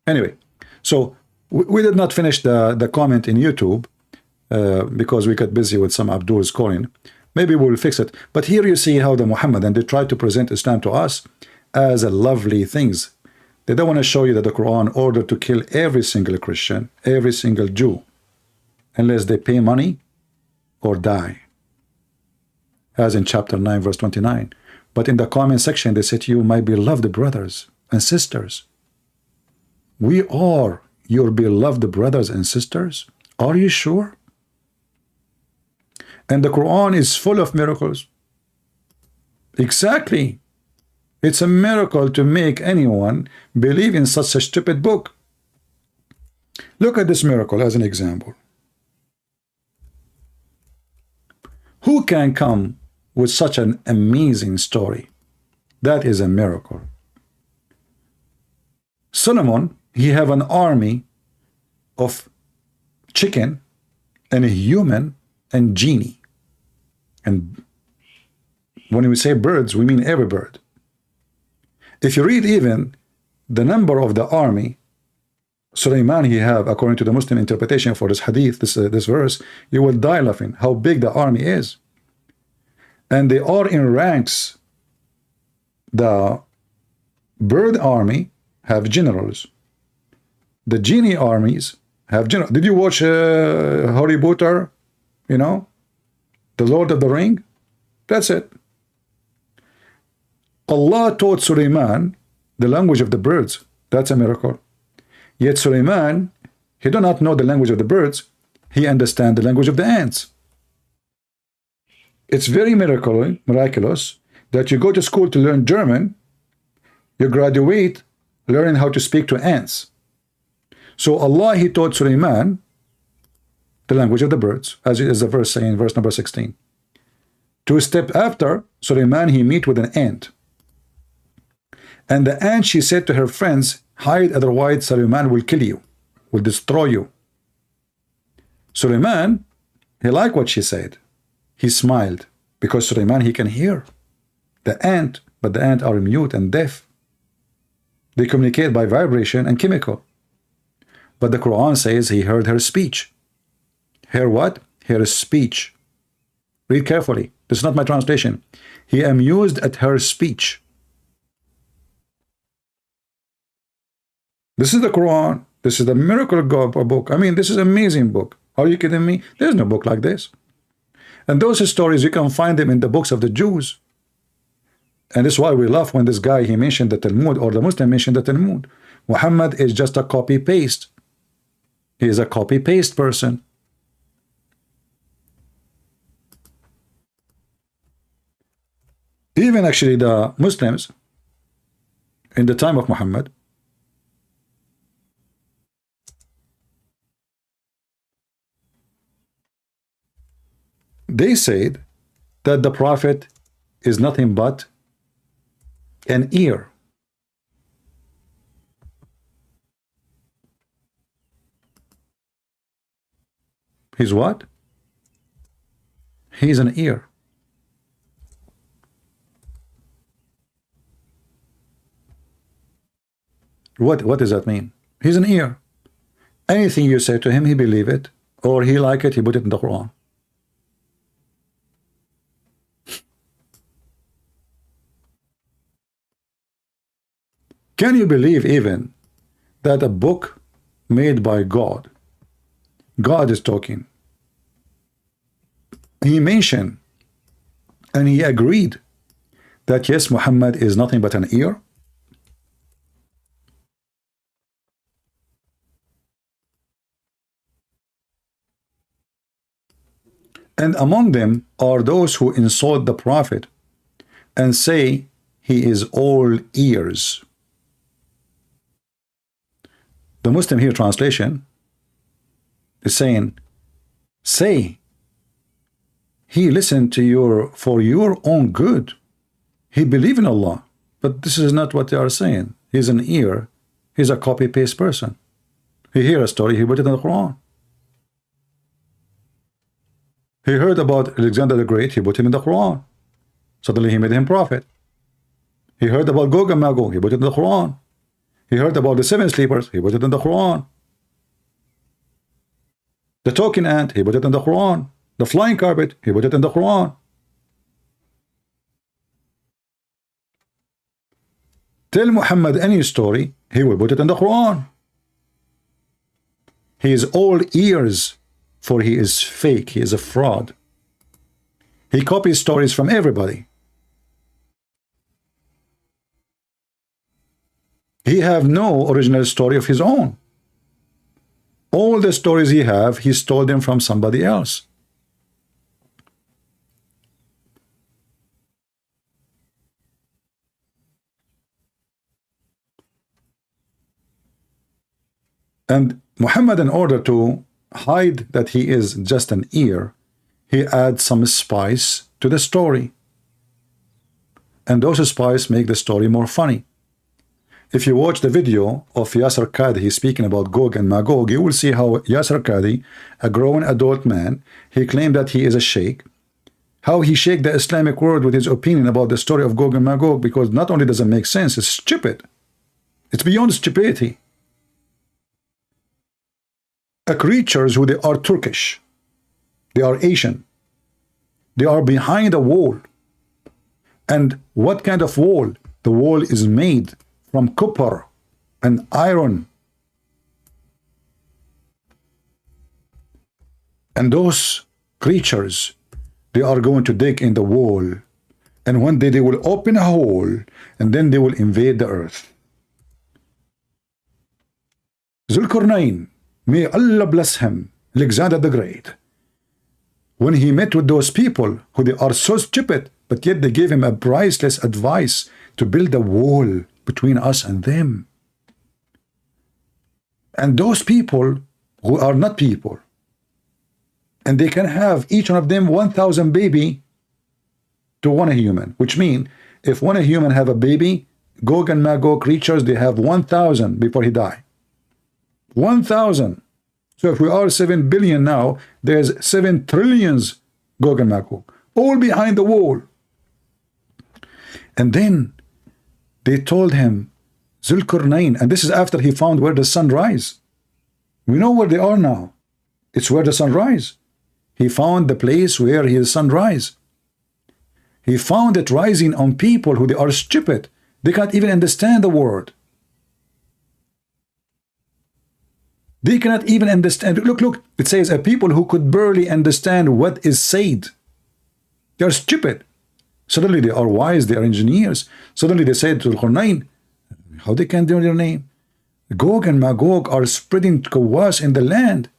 Anyway, so we did not finish the comment in YouTube because we got busy with some Abdul's calling. Maybe we'll fix it. But here you see how the Muhammadan, they try to present Islam to us as a lovely things. They don't want to show you that the Quran ordered to kill every single Christian, every single Jew, unless they pay money or die, as in chapter 9 verse 29. But in the comment section they say to you, my beloved brothers and sisters, we are your beloved brothers and sisters. Are you sure? And the Quran is full of miracles. Exactly. It's a miracle to make anyone believe in such a stupid book. Look at this miracle as an example. Who can come with such an amazing story? That is a miracle. Solomon, he have an army of chicken and a human and genie. And when we say birds, we mean every bird. If you read even the number of the army Sulaiman he have, according to the Muslim interpretation for this hadith, this verse, you will die laughing how big the army is. And they are in ranks. The bird army have generals. The genie armies have generals. Did you watch Harry Potter? You know, the Lord of the Ring? That's it. Allah taught Sulaiman the language of the birds. That's a miracle. Yet Sulaiman, he do not know the language of the birds. He understands the language of the ants. It's very miraculous that you go to school to learn German, you graduate learning how to speak to ants. So Allah, he taught Sulaiman the language of the birds, as the verse saying, verse number 16. 2 steps after, Sulaiman, he meet with an ant. And the ant, she said to her friends, hide, otherwise Sulaiman will kill you, will destroy you. Sulaiman, he liked what she said. He smiled, because Sulaiman, he can hear the ant, but the ant are mute and deaf. They communicate by vibration and chemical. But the Quran says he heard her speech. Hear what? Her speech. Read carefully. This is not my translation. He amused at her speech. This is the Quran. This is the miracle book. I mean, this is an amazing book. Are you kidding me? There's no book like this. And those stories, you can find them in the books of the Jews. And this is why we laugh when this guy, he mentioned the Talmud, or the Muslim mentioned the Talmud. Muhammad is just a copy-paste. He is a copy-paste person. Even actually the Muslims, in the time of Muhammad, they said that the Prophet is nothing but an ear. He's what? He's an ear. What does that mean? He's an ear. Anything you say to him, he believe it, or he like it, he put it in the Quran. Can you believe even that a book made by God, God is talking, he mentioned and he agreed that yes, Muhammad is nothing but an ear? And among them are those who insult the Prophet and say he is all ears. The Muslim here translation is saying, say, he listened to for your own good. He believed in Allah. But this is not what they are saying. He's an ear. He's a copy-paste person. He hear a story, he put it in the Quran. He heard about Alexander the Great, he put him in the Quran. Suddenly he made him prophet. He heard about Gog and Magog, he put it in the Quran. He heard about the 7 sleepers, he put it in the Quran. The talking ant, he put it in the Quran. The flying carpet, he put it in the Quran. Tell Muhammad any story, he will put it in the Quran. He is all ears, for he is fake, he is a fraud. He copies stories from everybody. He have no original story of his own. All the stories he stole them from somebody else. And Muhammad, in order to hide that he is just an ear, he adds some spice to the story. And those spice make the story more funny. If you watch the video of Yasser Qadhi speaking about Gog and Magog, you will see how Yasser Qadhi, a grown adult man, he claimed that he is a sheikh, how he shake the Islamic world with his opinion about the story of Gog and Magog, because not only does it make sense, it's stupid. It's beyond stupidity. Creatures who they are Turkish, they are Asian, they are behind a wall. And what kind of wall? The wall is made from copper and iron. And those creatures, they are going to dig in the wall, and one day they will open a hole, and then they will invade the earth. Zulkarnain, may Allah bless him, Alexander the Great, when he met with those people who they are so stupid, but yet they gave him a priceless advice to build a wall between us and them. And those people who are not people, and they can have each one of them 1,000 baby to one human, which means if one human have a baby, Gog and Magog creatures, they have 1,000 before he die. 1,000. So if we are 7 billion now, there's 7 trillions Gog and Magog, all behind the wall. And then they told him, Zulkarnain, and this is after he found where the sun rise. We know where they are now. It's where the sun rise. He found the place where his sun rise. He found it rising on people who they are stupid. They can't even understand the word. They cannot even understand. Look, it says a people who could barely understand what is said. They are stupid. Suddenly they are wise, they are engineers. Suddenly they said to Zulkarnain, how they can do their name? Gog and Magog are spreading chaos in the land.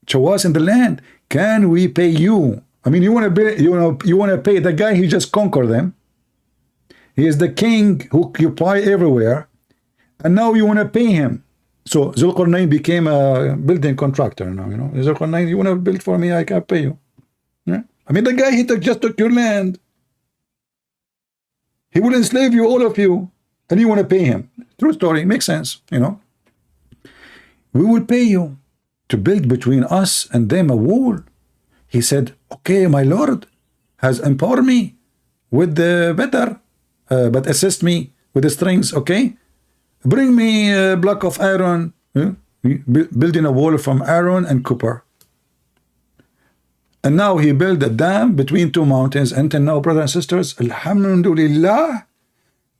Chaos in the land. Can we pay you? I mean, you want to pay the guy who just conquered them. He is the king who occupy everywhere, and now you want to pay him. So Zulkarnain became a building contractor now. Zulkarnain, you want to build for me? I can pay you. Yeah? I mean, the guy just took your land. He will enslave you, all of you, and you want to pay him. True story, makes sense. We will pay you to build between us and them a wall. He said, okay, my lord has empowered me with the better, but assist me with the strings, okay? Bring me a block of iron, building a wall from iron and copper. And now he built a dam between two mountains. Until now, brothers and sisters, Alhamdulillah,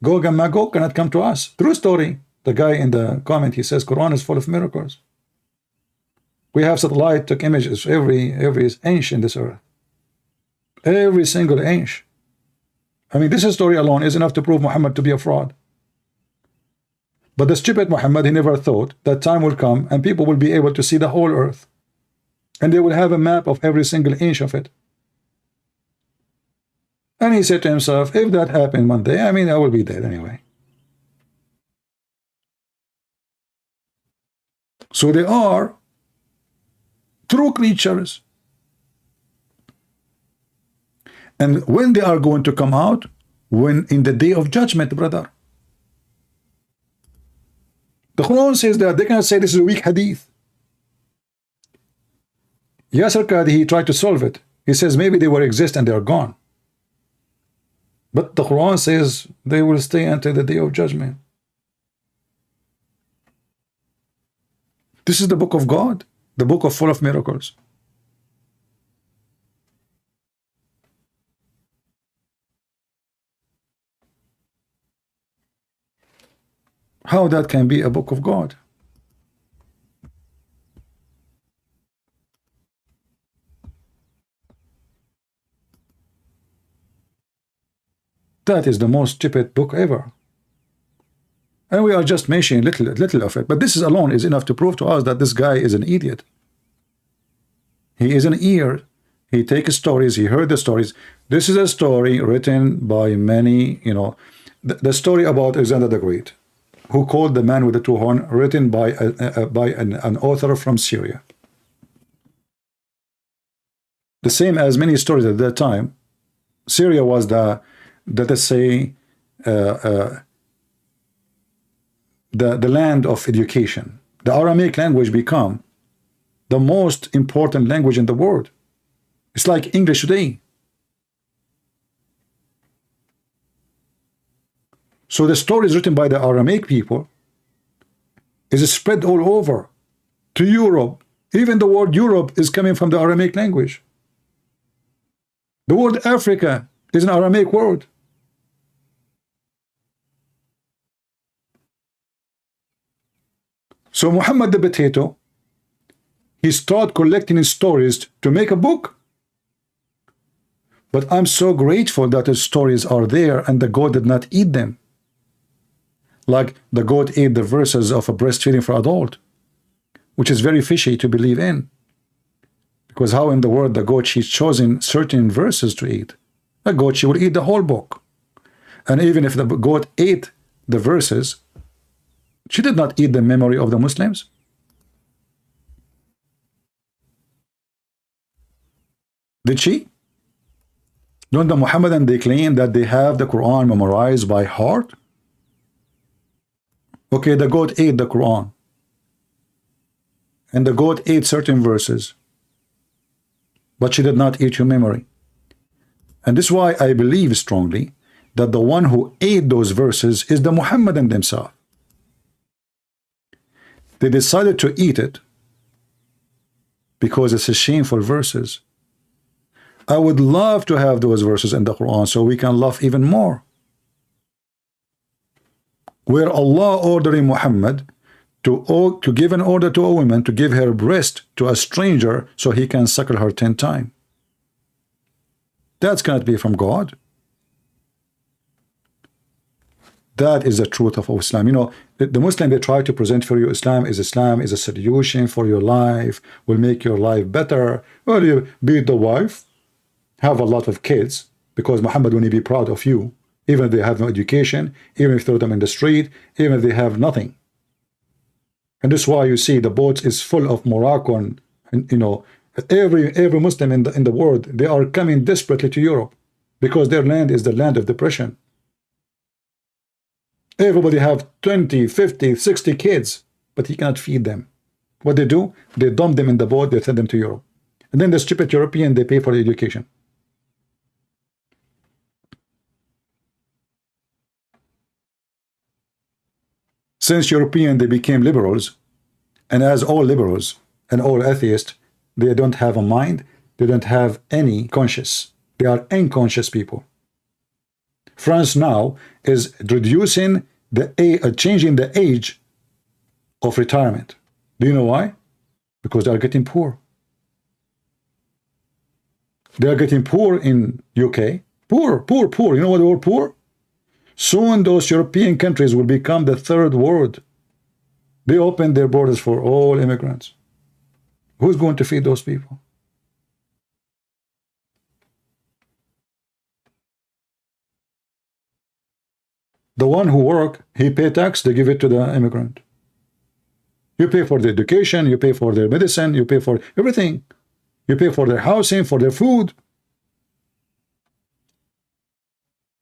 Gog and Magog cannot come to us. True story. The guy in the comment, he says, Quran is full of miracles. We have satellite took images every inch in this earth. Every single inch. I mean, this story alone is enough to prove Muhammad to be a fraud. But the stupid Muhammad, he never thought that time will come and people will be able to see the whole earth. And they will have a map of every single inch of it. And he said to himself, if that happened one day, I mean, I will be dead anyway. So they are true creatures. And when they are going to come out? When in the day of judgment, brother. The Quran says that. They cannot say this is a weak hadith. Yasser Qadhi, he tried to solve it. He says maybe they will exist and they are gone. But the Quran says they will stay until the day of judgment. This is the book of God, the book of full of miracles. How that can be a book of God? That is the most stupid book ever. And we are just mentioning little of it. But this is alone is enough to prove to us that this guy is an idiot. He is an ear. He takes stories. He heard the stories. This is a story written by many, you know, the story about Alexander the Great, who called the man with the two horns, written by an author from Syria. The same as many stories at that time. Syria was the let's say the land of education. The Aramaic language became the most important language in the world. It's like English today. So the stories written by the Aramaic people is spread all over to Europe. Even the word Europe is coming from the Aramaic language. The word Africa is an Aramaic word. So Muhammad the Potato, he started collecting his stories to make a book. But I'm so grateful that the stories are there and the goat did not eat them. Like the goat ate the verses of a breastfeeding for adult, which is very fishy to believe in. Because how in the world the goat, she's chosen certain verses to eat? A goat, she will eat the whole book. And even if the goat ate the verses, she did not eat the memory of the Muslims. Did she? Don't the Muhammadan, they claim that they have the Quran memorized by heart? Okay, the goat ate the Quran. And the goat ate certain verses. But she did not eat your memory. And this is why I believe strongly that the one who ate those verses is the Muhammadan themselves. They decided to eat it because it's a shameful verses. I would love to have those verses in the Quran so we can love even more. Where Allah ordering Muhammad to give an order to a woman to give her breast to a stranger so he can suckle her 10 times. That's cannot be from God. That is the truth of Islam. You know, the Muslim, they try to present for you Islam is a solution for your life, will make your life better. Well, you beat the wife, have a lot of kids, because Muhammad will be proud of you, even if they have no education, even if you throw them in the street, even if they have nothing. And this is why you see the boats is full of Moroccan, and you know, every Muslim in the world, they are coming desperately to Europe because their land is the land of depression. Everybody have 20, 50, 60 kids, but he cannot feed them. What they do, they dump them in the boat, they send them to Europe. And then the stupid European, they pay for the education. Since European, they became liberals, and as all liberals and all atheists, they don't have a mind, they don't have any conscience. They are unconscious people. France now is reducing changing the age of retirement. Do you know why? Because they are getting poor. They are getting poor in UK. Poor. You know what the word poor? Soon those European countries will become the third world. They open their borders for all immigrants. Who's going to feed those people? The one who work, he pay tax, they give it to the immigrant. You pay for their education, you pay for their medicine, you pay for everything. You pay for their housing, for their food.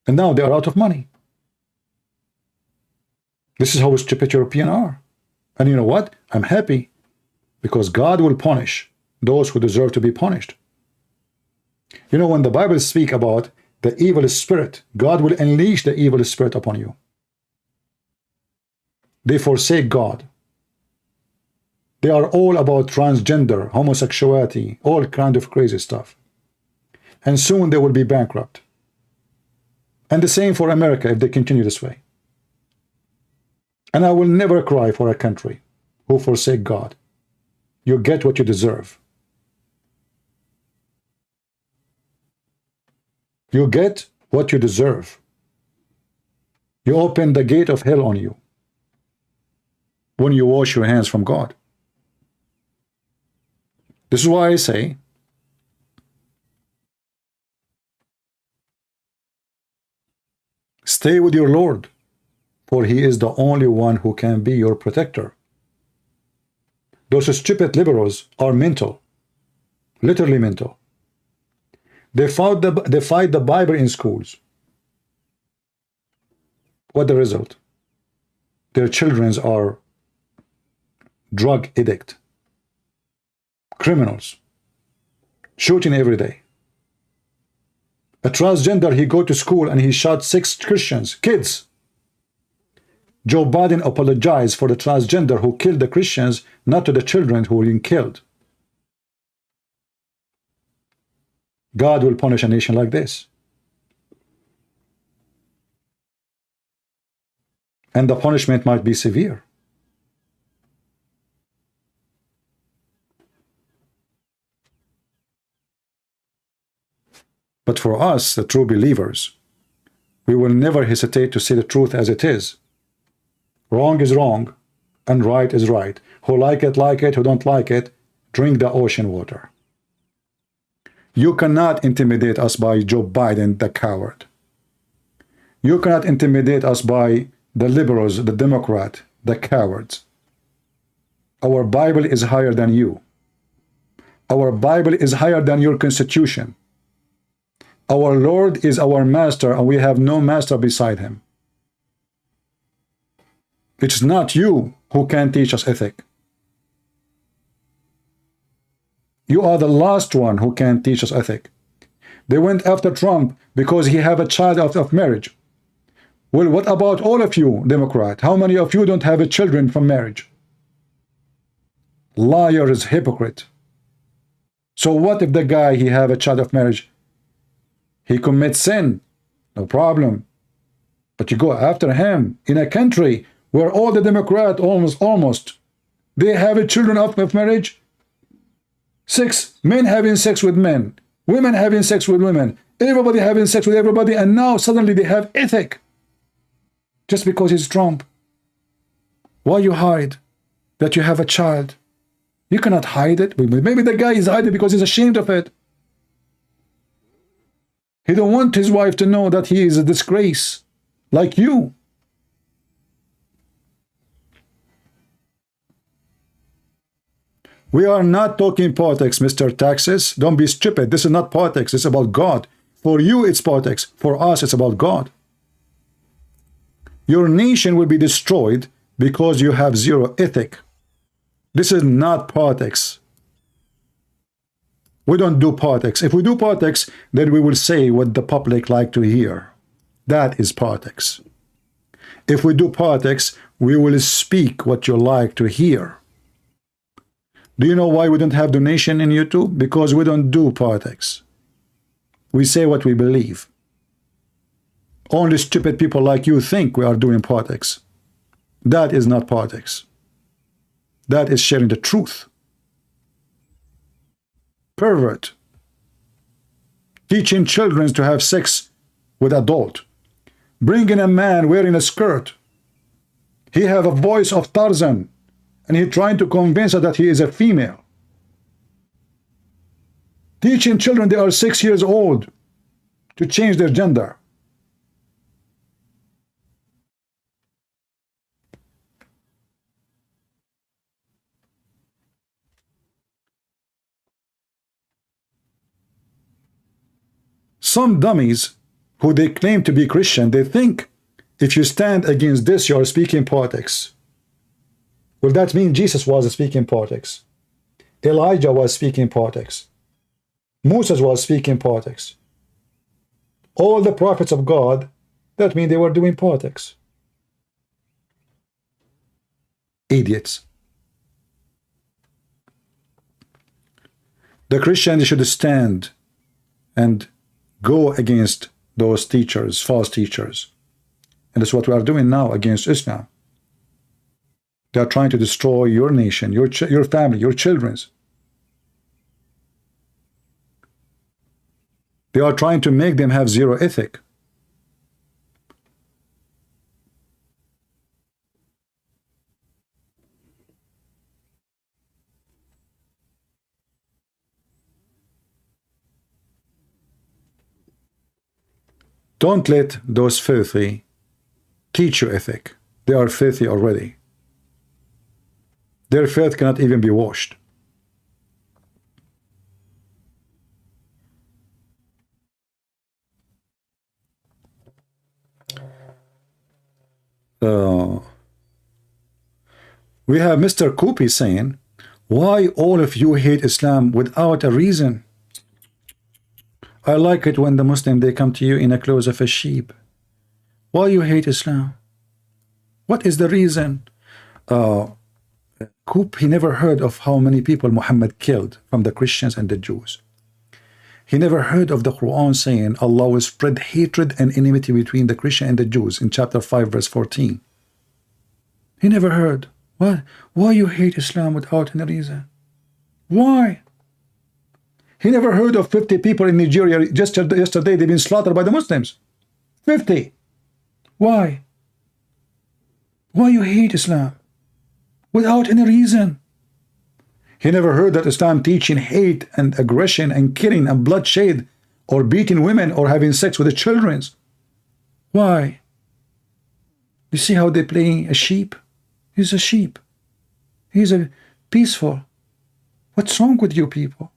And now they are out of money. This is how stupid Europeans are. And you know what? I'm happy because God will punish those who deserve to be punished. You know, when the Bible speaks about the evil spirit, God will unleash the evil spirit upon you. They forsake God. They are all about transgender, homosexuality, all kind of crazy stuff. And soon they will be bankrupt. And the same for America if they continue this way. And I will never cry for a country who forsake God. You get what you deserve. You get what you deserve. You open the gate of hell on you. when you wash your hands from God. This is why I say, stay with your Lord, for he is the only one who can be your protector. Those stupid liberals are mental, literally mental. They fight the Bible in schools. What the result? Their children are drug addict, criminals, shooting every day. A transgender, he go to school and he shot 6 Christians, kids. Joe Biden apologized for the transgender who killed the Christians, not to the children who were being killed. God will punish a nation like this. And the punishment might be severe. But for us, the true believers, we will never hesitate to say the truth as it is. Wrong is wrong, and right is right. Who like it, who don't like it, drink the ocean water. You cannot intimidate us by Joe Biden, the coward. You cannot intimidate us by the liberals, the Democrat, the cowards. Our Bible is higher than you. Our Bible is higher than your constitution. Our Lord is our master, and we have no master beside him. It's not you who can teach us ethic. You are the last one who can teach us ethic. They went after Trump because he have a child of marriage. Well, what about all of you, Democrat? How many of you don't have a children from marriage? Liars, hypocrite. So what if the guy, he have a child of marriage? He commits sin, no problem. But you go after him in a country where all the Democrats almost, they have a children of marriage. 6 men having sex with men, women having sex with women, everybody having sex with everybody, and now suddenly they have ethic. Just because he's Trump. Why you hide that you have a child? You cannot hide it. Maybe the guy is hiding because he's ashamed of it. He don't want his wife to know that he is a disgrace, like you. We are not talking politics, Mr. Taxes. Don't be stupid. This is not politics. It's about God. For you, it's politics. For us, it's about God. Your nation will be destroyed because you have zero ethic. This is not politics. We don't do politics. If we do politics, then we will say what the public like to hear. That is politics. If we do politics, we will speak what you like to hear. Do you know why we don't have donation in YouTube? Because we don't do politics. We say what we believe. Only stupid people like you think we are doing politics. That is not politics. That is sharing the truth. Pervert. Teaching children to have sex with adult. Bringing a man wearing a skirt. He have a voice of Tarzan. And he's trying to convince her that he is a female. Teaching children they are 6 years old to change their gender. Some dummies who they claim to be Christian, they think if you stand against this, you are speaking politics. Well, that means Jesus was speaking politics. Elijah was speaking politics. Moses was speaking politics. All the prophets of God, that means they were doing politics. Idiots. The Christians should stand and go against those teachers, false teachers. And that's what we are doing now against Islam. They are trying to destroy your nation, your family, your children. They are trying to make them have zero ethic. Don't let those filthy teach you ethic. They are filthy already. Their filth cannot even be washed. We have Mr. Kupi saying, why all of you hate Islam without a reason? I like it when the Muslim, they come to you in the clothes of a sheep. Why you hate Islam? What is the reason? Coop, he never heard of how many people Muhammad killed from the Christians and the Jews. He never heard of the Quran saying Allah will spread hatred and enmity between the Christian and the Jews in chapter 5 verse 14. He never heard. Why you hate Islam without any reason? Why? He never heard of 50 people in Nigeria just yesterday they've been slaughtered by the Muslims. 50. Why? Why you hate Islam without any reason? He never heard that Islam teaching hate and aggression and killing and bloodshed or beating women or having sex with the children. Why? You see how they're playing a sheep? He's a sheep. He's a peaceful. What's wrong with you people?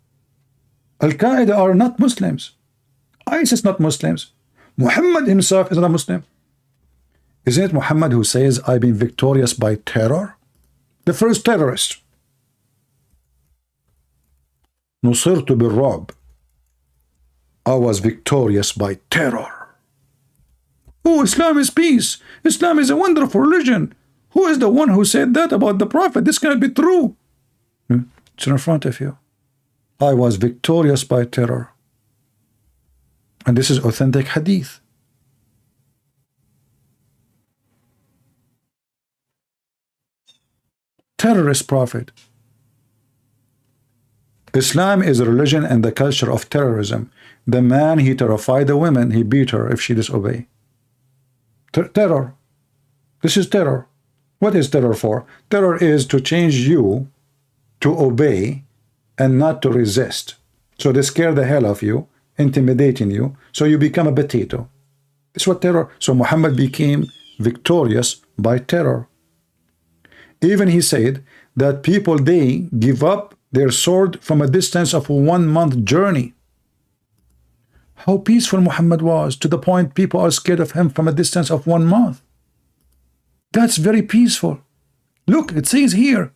Al-Qaeda are not Muslims. ISIS not Muslims. Muhammad himself is not Muslim. Isn't it Muhammad who says, I've been victorious by terror? The first terrorist. نصرت بالرعب. I was victorious by terror. Oh, Islam is peace. Islam is a wonderful religion. Who is the one who said that about the Prophet? This cannot be true. It's in front of you. I was victorious by terror. And this is authentic hadith. Terrorist prophet. Islam is a religion and the culture of terrorism. The man, he terrified the women, he beat her if she disobey. Terror. This is terror. What is terror for? Terror is to change you to obey and not to resist. So they scare the hell of you, intimidating you, so you become a potato. That's what terror. So Muhammad became victorious by terror. Even he said that people, they give up their sword from a distance of a 1 month journey. How peaceful Muhammad was, to the point people are scared of him from a distance of 1 month. That's very peaceful. Look, it says here,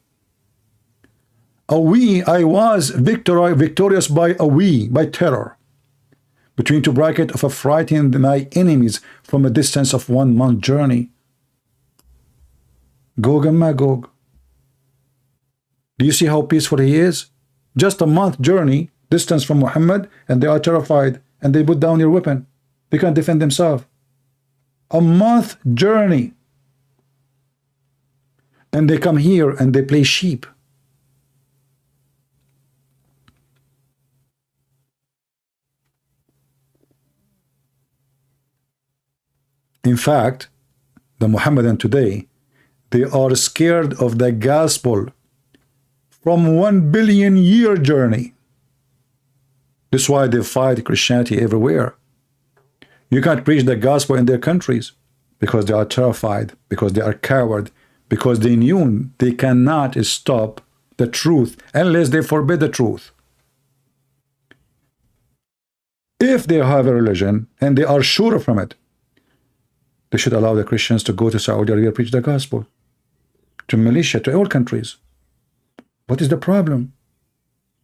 I was victorious by terror, between two brackets of a frightening my enemies from a distance of 1 month journey. Gog and Magog. Do you see how peaceful he is? Just a month journey distance from Muhammad, and they are terrified, and they put down your weapon. They can't defend themselves. A month journey. And they come here and they play sheep. In fact, the Mohammedan today, they are scared of the gospel from 1 billion year journey. That's why they fight Christianity everywhere. You can't preach the gospel in their countries because they are terrified, because they are coward, because they knew they cannot stop the truth unless they forbid the truth. If they have a religion and they are sure from it, they should allow the Christians to go to Saudi Arabia, preach the gospel, to Malaysia, to all countries. What is the problem?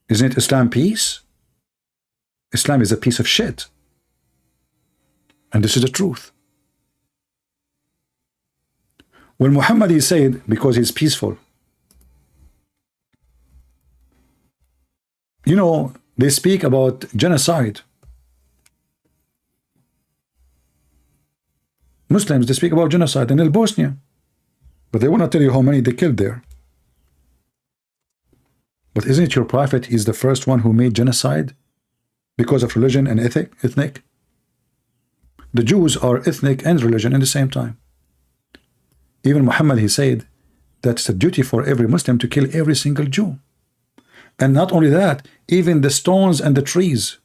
Isn't it Islam peace? Islam is a piece of shit. And this is the truth. When Muhammad is said, because he's peaceful, you know, they speak about genocide. Muslims, they speak about genocide in Bosnia, but they will not tell you how many they killed there. But isn't it your prophet is the first one who made genocide because of religion and ethnic? The Jews are ethnic and religion at the same time. Even Muhammad, he said that it's a duty for every Muslim to kill every single Jew. And not only that, even the stones and the trees,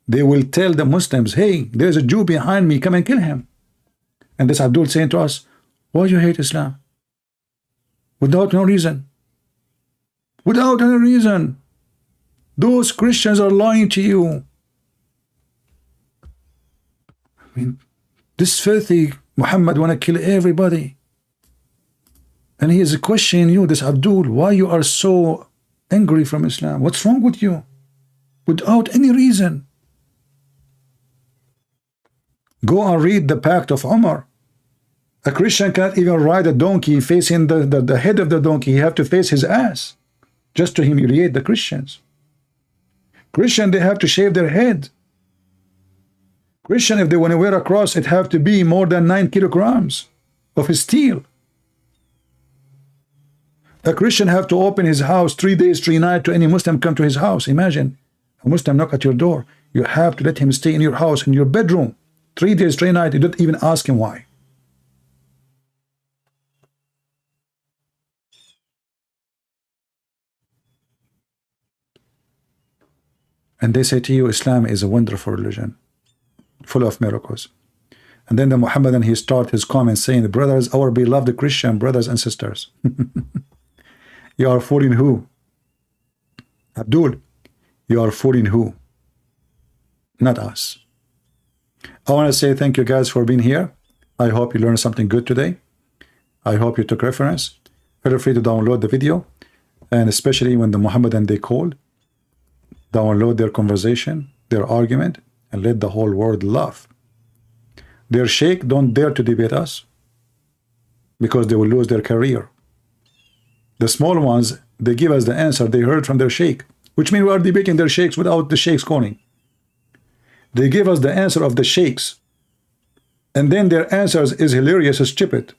they will tell the Muslims, hey, there's a Jew behind me, come and kill him. And this Abdul saying to us, why do you hate Islam? Without no reason. Without any reason. Those Christians are lying to you. I mean, this filthy Muhammad want to kill everybody. And he is questioning you, this Abdul, why you are so angry from Islam? What's wrong with you? Without any reason. Go and read the Pact of Umar. A Christian can't even ride a donkey facing the head of the donkey. He have to face his ass just to humiliate the Christians. Christian, they have to shave their head. Christian, if they want to wear a cross, it have to be more than 9 kilograms of steel. A Christian have to open his house 3 days, 3 nights to any Muslim come to his house. Imagine a Muslim knock at your door. You have to let him stay in your house, in your bedroom. 3 days, 3 nights. You don't even ask him why. And they say to you, Islam is a wonderful religion, full of miracles. And then the Muhammadan, he start his comments saying, brothers, our beloved Christian brothers and sisters. You are fooling who? Abdul, you are fooling who? Not us. I want to say thank you guys for being here. I hope you learned something good today. I hope you took reference. Feel free to download the video. And especially when the Muhammadan they called, download their conversation, their argument, and let the whole world laugh. Their sheikh don't dare to debate us because they will lose their career. The small ones, they give us the answer they heard from their sheikh, which means we are debating their sheikhs without the sheikhs calling. They give us the answer of the sheikhs, and then their answers is hilarious, stupid.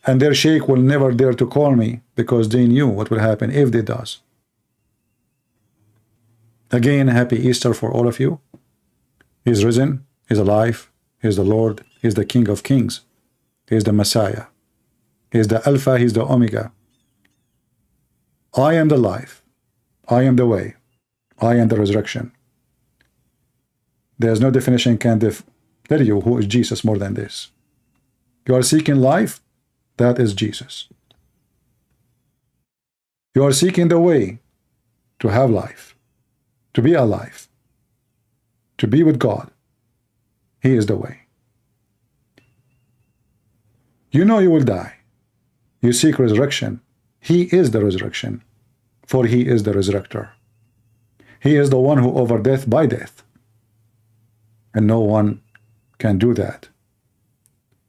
And their sheikh will never dare to call me because they knew what will happen if they does. Again, happy Easter for all of you. He's risen, he's alive, he's the Lord, he's the King of Kings, he's the Messiah, he's the Alpha, he's the Omega. I am the life, I am the way, I am the resurrection. There's no definition can tell you who is Jesus more than this. You are seeking life, that is Jesus. You are seeking the way to have life, to be alive, to be with God. He is the way. You know you will die. You seek resurrection. He is the resurrection, for he is the resurrector. He is the one who over death by death. And no one can do that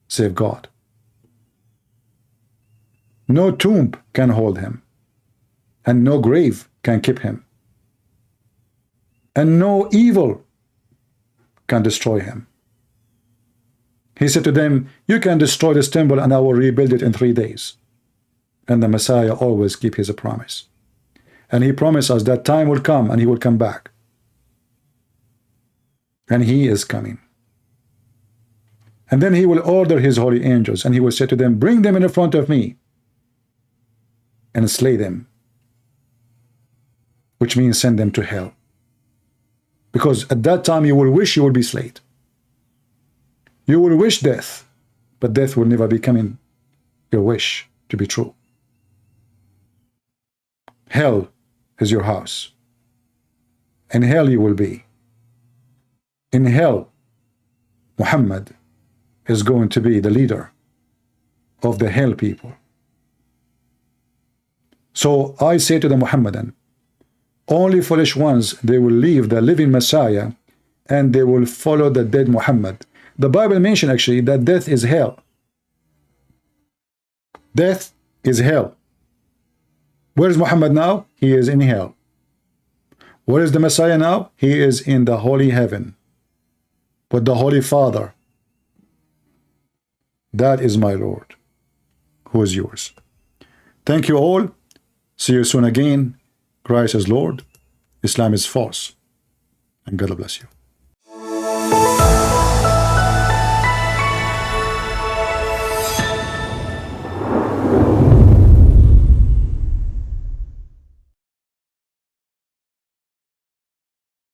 save God. No tomb can hold him, and no grave can keep him, and no evil can destroy him. He said to them, you can destroy this temple and I will rebuild it in 3 days. And the Messiah always keep his promise. And he promised us that time will come and he will come back. And he is coming. And then he will order his holy angels and he will say to them, bring them in front of me and slay them. Which means send them to hell. Because at that time you will wish you will be slain. You will wish death, but death will never be coming your wish to be true. Hell is your house. In hell you will be. In hell, Muhammad is going to be the leader of the hell people. So I say to the Muhammadan, only foolish ones, they will leave the living Messiah and they will follow the dead Muhammad. The Bible mentions actually that death is hell. Death is hell. Where is Muhammad now? He is in hell. Where is the Messiah now? He is in the holy heaven with the Holy Father. That is my Lord, who is yours. Thank you all. See you soon again. Christ is Lord. Islam is false. And God bless you.